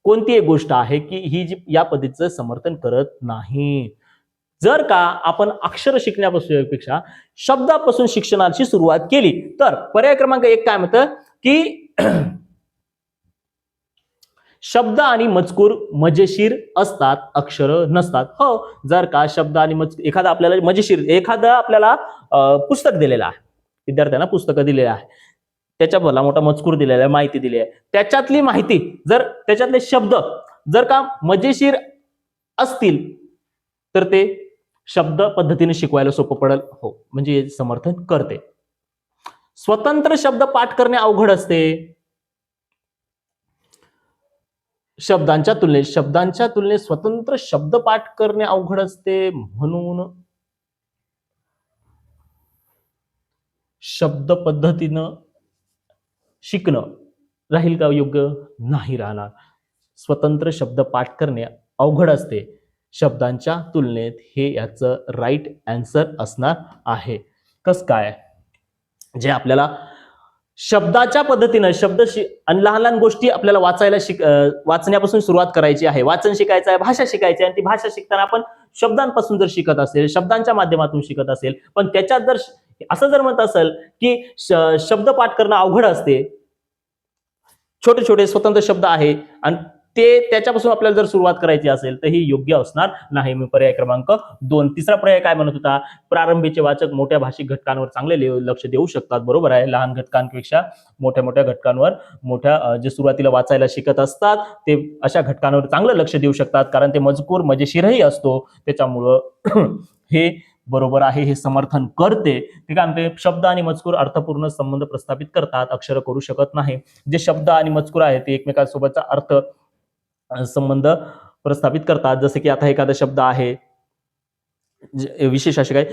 कोणती एक गोष्ट आहे की ही जी या पद्धतीचं समर्थन करत नाही. जर का आपण अक्षर शिकण्यापेक्षा शब्दापासून शिक्षणाची सुरुवात केली तर पर्याय क्रमांक 1 काय म्हणतं की शब्द आणि मजकूर मजेशीर असतात, अक्षर नसतात. हो, जर का शब्द आणि एखादा आपल्याला पुस्तक दिलेलं आहे, विद्यार्थ्यांना पुस्तकं दिलेलं आहे, त्याच्या भला मोठा मजकूर दिलेला आहे, माहिती दिली आहे, त्याच्यातली माहिती जर त्याच्यातले शब्द जर का मजेशीर असतील तर ते शब्द पद्धतीने शिकवायला सोपं पडेल. हो, म्हणजे समर्थन करते. स्वतंत्र शब्द पाठ करणे अवघड असते. शब्दांच्या तुलनेत स्वतंत्र शब्द पाठ करणे अवघड असते, म्हणून शब्द पद्धतीनं शिकणं राहील का योग्य? नाही राहणार. स्वतंत्र शब्द पाठ करणे अवघड असते, शब्दांच्या तुलनेत हे याचं राईट आन्सर असणार आहे. कस काय? जे आपल्याला शब्दाच्या पद्धतीनं आणि लहान लहान गोष्टी आपल्याला वाचण्यापासून सुरुवात करायची आहे. वाचन शिकायचं आहे, भाषा शिकायची आहे, आणि ती भाषा शिकताना आपण शब्दांपासून जर शिकत असेल, शब्दांच्या माध्यमातून शिकत असेल, पण त्याच्यात जर असं जर म्हणत असेल की शब्द पाठ करणं अवघड असते, छोटे छोटे स्वतंत्र शब्द आहे आणि त्याच्यापासून आपल्याला जर सुरुवात करायची असेल तर ही योग्य असणार नाही. मी पर्याय क्रमांक 2. तिसरा पर्याय काय म्हणत होता? प्रारंभीचे वाचक मोठ्या भाषिक घटकांवर चांगले लक्ष देऊ शकतात. बरोबर आहे. लहान घटकांपेक्षा मोठ्या मोठ्या घटकांवर, जे सुरुवातीला वाचायला शिकत असतात ते अशा घटकांवर चांगलं लक्ष देऊ शकतात, कारण ते मजकूर मजेशीरही असतो. त्याच्यामुळं हे बरोबर आहे, हे समर्थन करते. ते काय म्हणते? शब्द आणि मजकूर अर्थपूर्ण संबंध प्रस्थापित करतात, अक्षर करू शकत नाही. जे शब्द आणि मजकूर आहे ते एकमेकांसोबतचा अर्थ संबंध प्रस्थापित करतात. जसे की आता एखादा शब्द आहे, विशेष असे काय,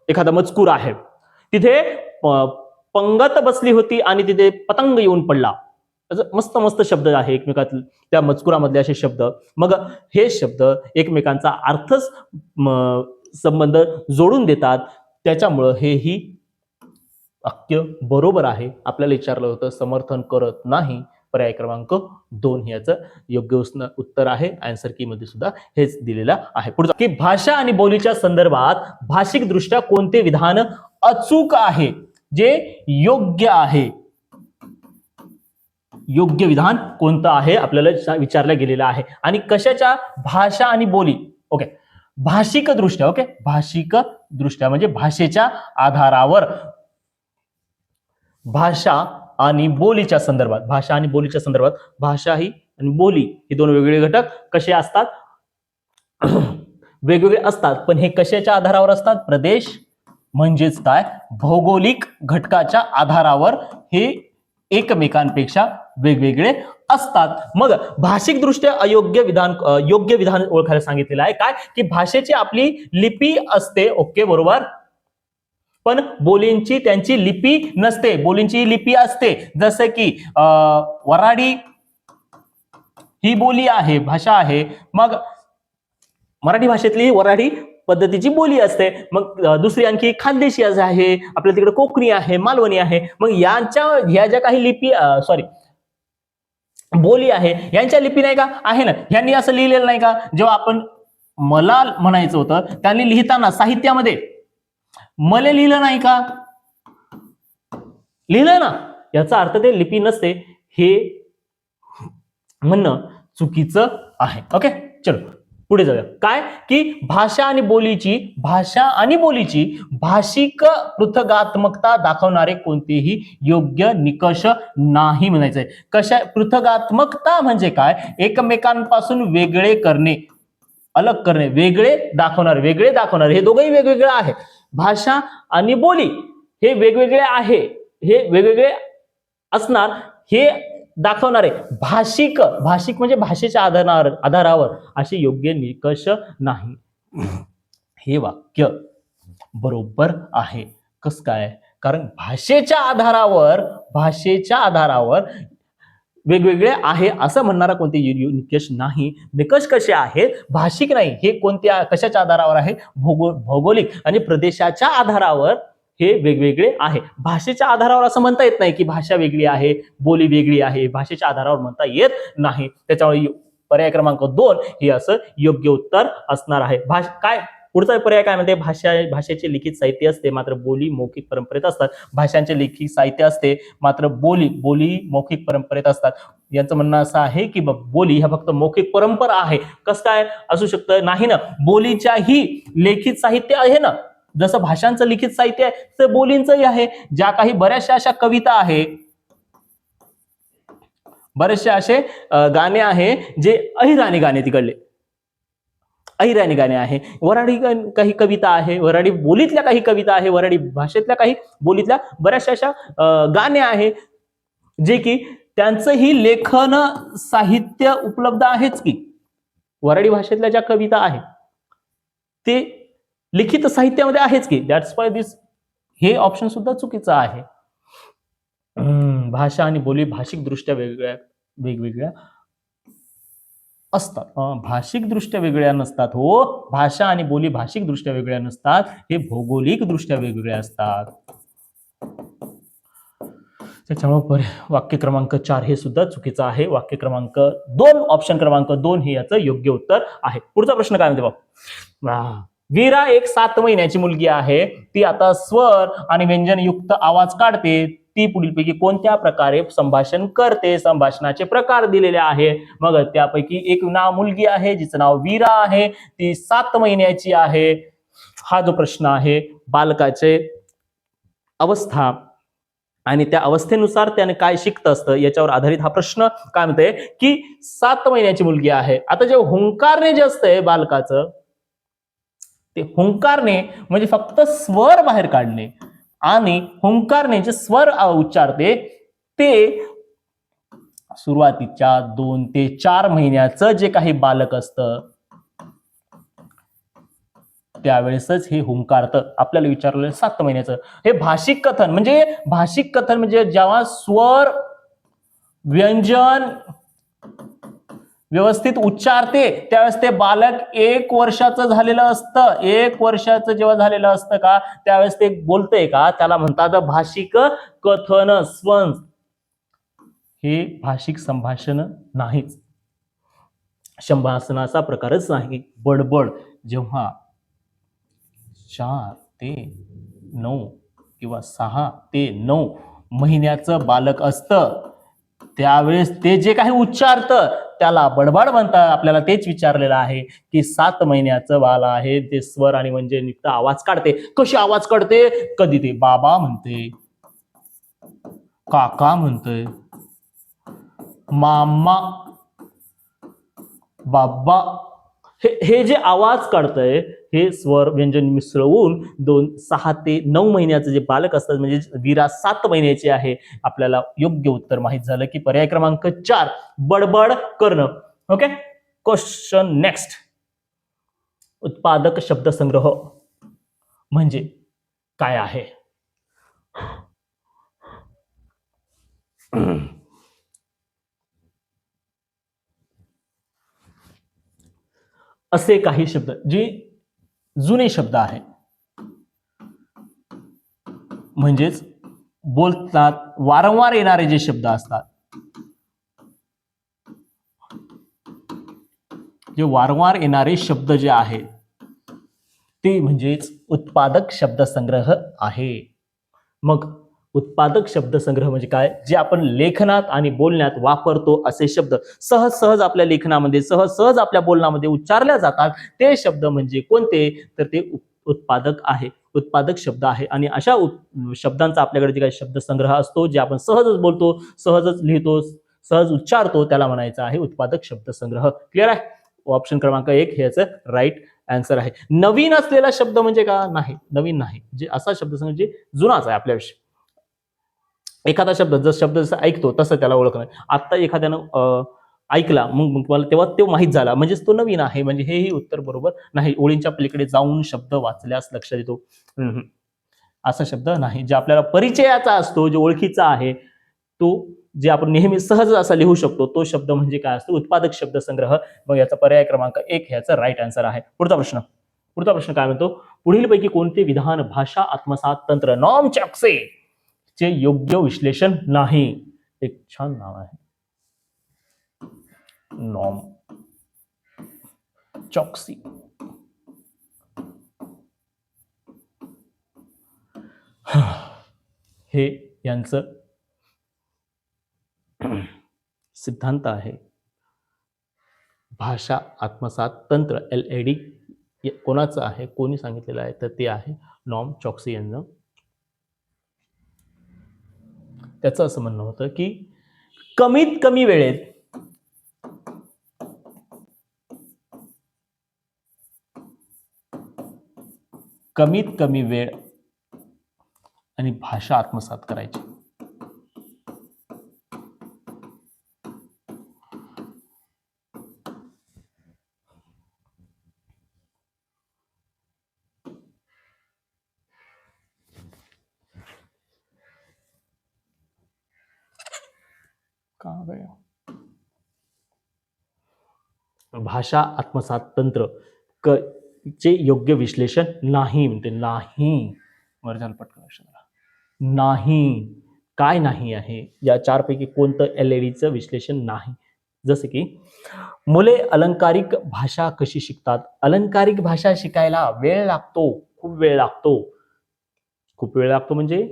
एखादा मजकूर आहे, तिथे पंगत बसली होती आणि तिथे पतंग येऊन पडला. मस्त मस्त शब्द आहे एकमेकातील त्या मजकुरामधले असे शब्द. मग हे शब्द एकमेकांचा अर्थच संबंध जोडून देतात. त्याच्यामुळं हेही वाक्य बरोबर आहे. आपल्याला विचारलं होतं, समर्थन करत नाही. पर्याय क्रमांक 2 याचं योग्य उत्तर आहे. आन्सर की मध्ये सुद्धा हेच दिलेलं आहे. पुढचा की भाषा आणि बोलीच्या संदर्भात भाषिक दृष्ट्या कोणते विधान अचूक आहे, जे योग्य आहे? योग्य विधान कोणतं आहे आपल्याला विचारलं गेलेलं आहे. आणि कशाच्या? भाषा आणि बोली. ओके, भाषिक दृष्ट्या. ओके, भाषिक दृष्ट्या म्हणजे भाषेच्या आधारावर, भाषा आणि बोलीच्या संदर्भात. भाषा आणि बोलीच्या संदर्भात, भाषा ही आणि बोली हे दोन वेगवेगळे घटक कसे असतात? वेगवेगळे असतात, पण हे कशाच्या आधारावर असतात? प्रदेश म्हणजेच काय, भौगोलिक घटकाच्या आधारावर हे एकमेकांपेक्षा वेगवेगळे असतात. मग भाषिक दृष्ट्या योग्य विधान ओळखायला सांगितलेलं आहे. काय? की भाषेची आपली लिपी असते. ओके, बरोबर. पण बोलींची त्यांची लिपी नसते. बोलींची लिपी असते. जसं की वऱ्हाडी ही बोली आहे, भाषा आहे. मग मराठी भाषेतली वऱ्हाडी पद्धतीची बोली असते. मग दुसरी आणखी खानदेशी आहे, आपल्या तिकडे कोकणी आहे, मालवणी आहे. मग ह्या ज्या काही लिपी बोली आहे, यांच्या लिपी नाही का आहे ना, ह्यांनी असं लिहिलेलं नाही का? जेव्हा आपण मला म्हणायचं होतं, त्यांनी लिहिताना साहित्यामध्ये मले लिहिलं नाही का? लिहिलं ना. याचा अर्थ ते लिपी नसते, हे म्हणणं चुकीचं आहे. ओके, चलो पुढे जाऊया. काय? की भाषा आणि बोलीची भाषिक पृथगात्मकता दाखवणारे कोणतेही योग्य निकष नाही म्हणायचंय. पृथगात्मकता म्हणजे काय? एकमेकांपासून वेगळे करणे, अलग करणे, वेगळे दाखवणारे. हे दोघंही वेगवेगळे आहे. भाषा आणि बोली हे वेगवेगळे आहे, हे वेगवेगळे असणार, हे दाखवणारे. भाषिक म्हणजे भाषेच्या आधारावर असे योग्य निकष नाही. हे वाक्य बरोबर आहे. कस काय? कारण भाषेच्या आधारावर वेगवेगळे आहे असं म्हणणारा कोणते निकष नाही. निकष कसे आहेत? भाषिक नाही. हे कोणत्या कशाच्या आधारावर आहे? भौगोलिक आणि प्रदेशाच्या आधारावर हे वेगवेगळे आहे. भाषेच्या आधारावर असं म्हणता येत नाही की भाषा वेगळी आहे, बोली वेगळी आहे. भाषेच्या आधारावर म्हणता येत नाही. त्याच्यामुळे पर्याय क्रमांक 2 हे असं योग्य उत्तर असणार आहे. काय पुढचा पर्याय काय म्हणते? भाषेचे लिखित साहित्य असते, मात्र बोली मौखिक परंपरेत असतात. भाषांचे लिखित साहित्य असते, मात्र बोली मौखिक परंपरेत असतात. यांचं म्हणणं असं आहे की बोली ह्या फक्त मौखिक परंपरा आहे. कसं काय असू शकतं? नाही ना, बोलीच्याही लिखित साहित्य आहे ना. जसं भाषांचं लिखित साहित्य आहे, तर बोलींचंही आहे. ज्या काही बऱ्याचशा अशा कविता आहे, बरेचसे असे गाणे आहे जे अहिराणी गाणे, तिकडले अहिराणी गाणे आहे. वऱ्हाडी काही कविता आहे, वऱ्हाडी बोलीतल्या काही कविता आहे, वऱ्हाडी भाषेतल्या काही बोलीतल्या बऱ्याचशा अशा गाणे आहे, जे की त्यांचंही लेखन साहित्य उपलब्ध आहेच की. वऱ्हाडी भाषेतल्या ज्या कविता आहेत ते लिखित साहित्यामध्ये आहेच की. दॅट्स वाय हे ऑप्शन सुद्धा चुकीचं आहे. भाषा आणि बोली भाषिक दृष्ट्या वेगवेगळ्या असतात. भाषिक दृष्ट्या वेगळ्या नसतात हो. भाषा आणि बोली भाषिक दृष्ट्या वेगळ्या नसतात, हे भौगोलिक दृष्ट्या वेगवेगळ्या असतात. त्याच्यामुळे वाक्य क्रमांक 4 हे सुद्धा चुकीचं आहे. वाक्य क्रमांक 2 ऑप्शन क्रमांक 2 हे याचं योग्य उत्तर आहे. पुढचा प्रश्न काय म्हणते बघ. वीरा एक 7 महिन्याची मुलगी आहे. ती आता स्वर आणि व्यंजनयुक्त आवाज काढते. ती पुढीलपैकी कोणत्या प्रकारे संभाषण करते? संभाषणाचे प्रकार दिलेले आहे. मग त्यापैकी एक मुलगी आहे जिचं नाव वीरा आहे. ती 7 महिन्याची आहे. हा जो प्रश्न आहे बालकाचे अवस्था आणि त्या अवस्थेनुसार त्याने काय शिकत असतं याच्यावर आधारित हा प्रश्न काय म्हणते की 7 महिन्याची मुलगी आहे. आता जे हुंकारणे जे असतंय बालकाचं, ते हुंकारणे म्हणजे फक्त स्वर बाहेर काढणे आणि हुंकारणे जे स्वर उच्चारते ते सुरुवातीच्या 2 ते 4 महिन्याचं जे काही बालक असतं त्यावेळेसच हे हुंकारतं. आपल्याला विचारलेलं 7 महिन्याचं. हे भाषिक कथन म्हणजे जेव्हा स्वर व्यंजन व्यवस्थित उच्चारते त्यावेळेस ते बालक 1 वर्षाचं झालेलं असतं. 1 वर्षाचं जेव्हा झालेलं असतं का त्यावेळेस ते बोलतंय का, त्याला म्हणतात भाषिक कथन. स्वंस हे भाषिक संभाषण नाहीच, संभाषणाचा प्रकारच नाही. बडबड जेव्हा 4 ते 9 किंवा 6 ते 9 महिन्याचं बालक असतं त्यावेळेस ते जे काही उच्चारतं त्याला बडबड म्हणतात. आपल्याला तेच विचारलेलं आहे की 7 महिन्याचं बाल आहे ते स्वर आणि म्हणजे नित्य आवाज काढते. कशी आवाज काढते? कधी ते बाबा म्हणते, काका म्हणतोय, मामा, बाबा, हे जे आवाज काढतंय हे स्वर व्यंजन मिसळून 6 ते 9 महिन्याचं जे बालक असतात म्हणजे वीरा 7 महिन्याची आहे. आपल्याला योग्य उत्तर माहित झालं की पर्याय क्रमांक 4 बडबड करणं. Okay, question next. उत्पादक शब्दसंग्रह म्हणजे काय आहे? असे काही शब्द जे जुने शब्द आहेत म्हणजेच बोलतात वारंवार येणारे जे शब्द असतात, जे वारंवार येणारे शब्द जे आहेत ते म्हणजेच उत्पादक शब्दसंग्रह आहे. मग उत्पादक शब्दसंग्रह म्हणजे काय? जे आपण लेखनात आणि बोलण्यात वापरतो असे शब्द सहज आपल्या लेखनामध्ये सहज आपल्या बोलण्यामध्ये उच्चारल्या जातात ते शब्द म्हणजे कोणते? तर ते उत्पादक आहे, उत्पादक शब्द आहे. आणि अशा शब्दांचा आपल्याकडे जे काही शब्दसंग्रह असतो जे आपण सहजच बोलतो, सहजच लिहितो, सहज उच्चारतो त्याला म्हणायचं आहे उत्पादक शब्दसंग्रह. क्लिअर आहे? ऑप्शन क्रमांक 1 हे याचं राईट आन्सर आहे. नवीन असलेला शब्द म्हणजे का? नाही, नवीन नाही. जे असा शब्दसंग्रह जे जुनाच आहे आपल्याविषयी. एखादा शब्द जसं ऐकतो तसं त्याला ओळख नाही. आता एखाद्यानं ऐकला मग मला तेव्हा तो माहीत झाला म्हणजेच तो नवीन आहे. म्हणजे हेही उत्तर बरोबर नाही. ओळींच्या पलीकडे जाऊन शब्द वाचल्यास लक्षात येतो. असा शब्द नाही. जे आपल्याला परिचयाचा असतो, जो ओळखीचा आहे, तो जे आपण नेहमी सहज असा लिहू शकतो तो शब्द म्हणजे काय असतो? उत्पादक शब्दसंग्रह. मग याचा पर्याय क्रमांक 1 ह्याचा राईट आन्सर आहे. पुढचा प्रश्न काय म्हणतो? पुढीलपैकी कोणते विधान भाषा आत्मसात तंत्र नॉम चॉक्सी चे योग्य विश्लेषण नाही? एक छान नाव आहे, नॉम चॉक्सी. हे यांचं सिद्धांत आहे. भाषा आत्मसात तंत्र LAD कोणाचं आहे, कोणी सांगितलेलं आहे? तर ते आहे नॉम चॉक्सी यांचं. त्याचं असं म्हणणं होतं की कमीत कमी वेळेत कमीत कमी वेळ आणि भाषा आत्मसात करायची. का गया? भाषा आत्मसात तंत्र चे योग्य विश्लेषण नाही म्हणते. नाही वर झालं पटकन लक्षात. नाही काय नाही आहे, या चारपैकी कोणतं एलईडीचं विश्लेषण नाही. जसे की मुले अलंकारिक भाषा कशी शिकतात. अलंकारिक भाषा शिकायला वेळ लागतो, खूप वेळ लागतो. खूप वेळ लागतो म्हणजे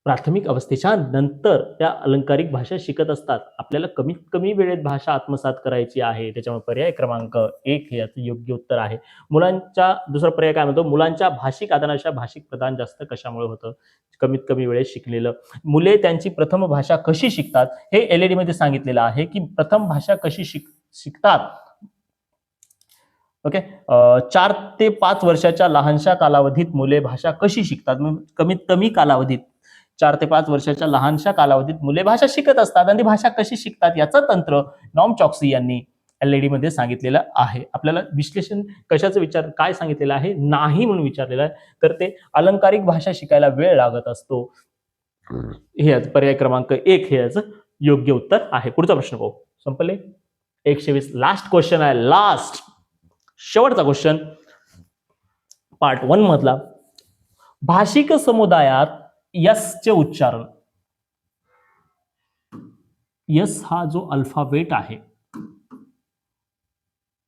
प्राथमिक अवस्थेच्या नंतर त्या अलंकारिक भाषा शिकत असतात. आपल्याला कमीत कमी वेळेत भाषा आत्मसात करायची आहे. त्याच्यामुळे पर्याय क्रमांक 1 हे याचं योग्य उत्तर आहे. मुलांच्या दुसरा पर्याय काय म्हणतो, मुलांच्या भाषिक आदानाच्या भाषिक प्रदान जास्त कशामुळे होतं. कमीत कमी वेळेत शिकलेलं. मुले त्यांची प्रथम भाषा कशी शिकतात हे एलईडी मध्ये सांगितलेलं आहे की प्रथम भाषा कशी शिकतात. ओके, 4 ते 5 वर्षाच्या लहानशा कालावधीत मुले भाषा कशी शिकतात. कमीत कमी कालावधीत 4 ते 5 वर्षाच्या लहानशा कालावधीत मुले भाषा शिकत असतात आणि भाषा कशी शिकतात याचं तंत्र नॉम चॉक्सी यांनी एलईडी मध्ये सांगितलेलं आहे. आपल्याला विश्लेषण कशाचं विचार काय सांगितलेलं आहे, नाही म्हणून विचारलेलं आहे. तर ते अलंकारिक भाषा शिकायला वेळ लागत असतो. हे पर्याय क्रमांक 1 हे याचं योग्य उत्तर आहे. पुढचा प्रश्न पाहू. संपले 120. लास्ट क्वेश्चन आहे, लास्ट शेवटचा क्वेश्चन पार्ट 1 मधला. भाषिक समुदायात यस चे उच्चारण. यस हा जो अल्फाबेट आहे,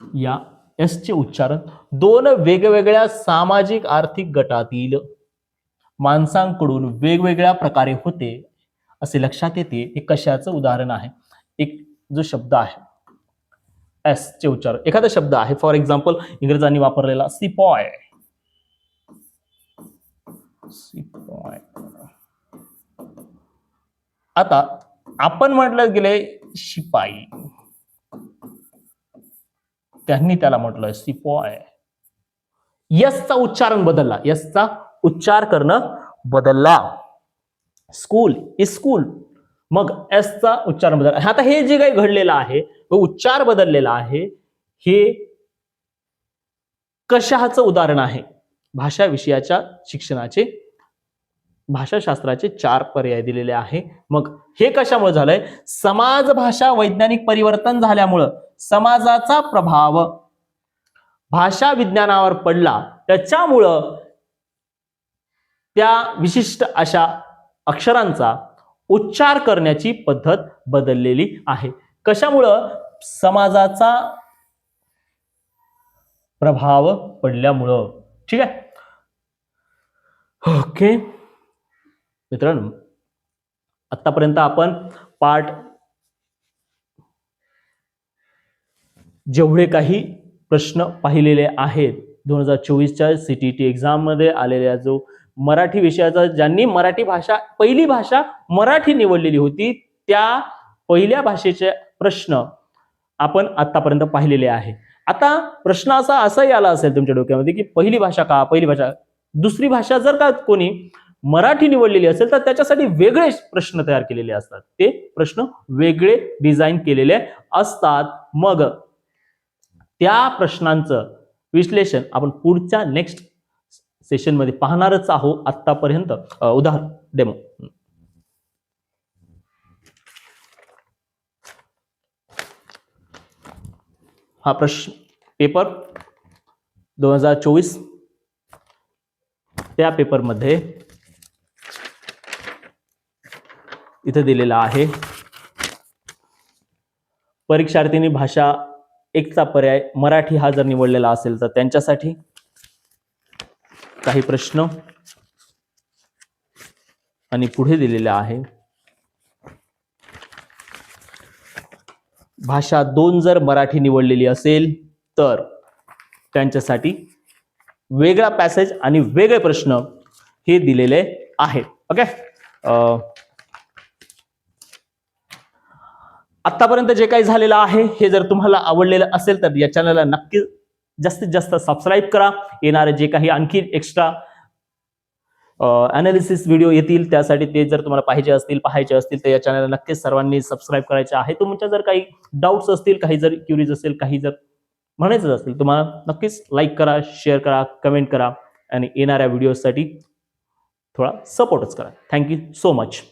या एस चे उच्चारण 2 वेगवेगळ्या सामाजिक आर्थिक गटातील माणसांकडून वेगवेगळ्या प्रकारे होते असे लक्षात येते. हे कशाचं उदाहरण आहे. एक जो शब्द आहे एस चे उच्चारण, एखादा शब्द आहे फॉर एक्झाम्पल इंग्रजांनी वापरलेला सिपॉय. सिपॉय. आता आपण म्हटलं गेले शिपाई, त्यांनी त्याला म्हटलं सिपॉय. यसचा उच्चारण बदलला, यसचा उच्चार करणं बदलला. स्कूल इज स्कूल, मग एसचा उच्चारण बदलला. आता हे जे काही घडलेलं आहे, उच्चार बदललेला आहे, हे कशाचं उदाहरण आहे. भाषा विषयाच्या शिक्षणाचे भाषाशास्त्राचे 4 पर्याय दिलेले आहे. मग हे कशामुळे झालंय, समाज भाषा वैज्ञानिक परिवर्तन झाल्यामुळं समाजाचा प्रभाव भाषा विज्ञानावर पडला, त्याच्यामुळं त्या विशिष्ट अशा अक्षरांचा उच्चार करण्याची पद्धत बदललेली आहे. कशामुळं, समाजाचा प्रभाव पडल्यामुळं. ठीक आहे. ओके मित्रांनो, आतापर्यंत आपण पार्ट जेवढे काही प्रश्न पाहिलेले आहेत 2024च्या सीटीटी एक्झाम मध्ये आलेल्या जो मराठी विषयाचा, ज्यांनी मराठी भाषा पहिली भाषा मराठी निवडलेली होती, त्या पहिल्या भाषेचे प्रश्न आपण आतापर्यंत पाहिलेले आहे. आता प्रश्न असाही आला असेल तुमच्या डोक्यामध्ये की पहिली भाषा का, पहिली भाषा, दुसरी भाषा जर का कोणी मराठी निवडलेली असेल तर त्याच्यासाठी वेगळे प्रश्न तयार केलेले असतात. ते प्रश्न वेगळे डिझाईन केलेले असतात. मग त्या प्रश्नांचं विश्लेषण आपण पुढच्या नेक्स्ट सेशन मध्ये पाहणारच आहोत. आतापर्यंत उदाहरण डेमो. हा प्रश्न पेपर 2024 त्या पेपर मध्ये इथे दिलेला आहे. परीक्षार्थींनी भाषा 1 चा पर्याय मराठी हा जर निवडलेला असेल तर त्यांच्यासाठी काही प्रश्न आणि पुढे दिलेला आहे. भाषा 2 जर मराठी निवडलेली असेल तर त्यांच्यासाठी वेगळा पॅसेज आणि वेगळे प्रश्न हे दिलेले आहेत. ओके, आतापर्यंत जे काही झालेलं आहे हे जर तुम्हाला आवडलेलं असेल तर या चॅनलला नक्की जास्तीत जास्त सबस्क्राईब करा. येणारे जे काही आणखी एक्स्ट्रा अनालिसिस व्हिडिओ येतील त्यासाठी ते जर तुम्हाला पाहायचे असतील तर या चॅनलला नक्कीच सर्वांनी सबस्क्राईब करायचे आहे. तुमच्या जर काही डाऊट्स असतील, काही जर क्युरीज असेल, काही जर म्हणायचं असेल तुम्हाला, नक्कीच लाईक करा, शेअर करा, कमेंट करा आणि येणाऱ्या व्हिडिओसाठी थोडा सपोर्टच करा. Thank you so much.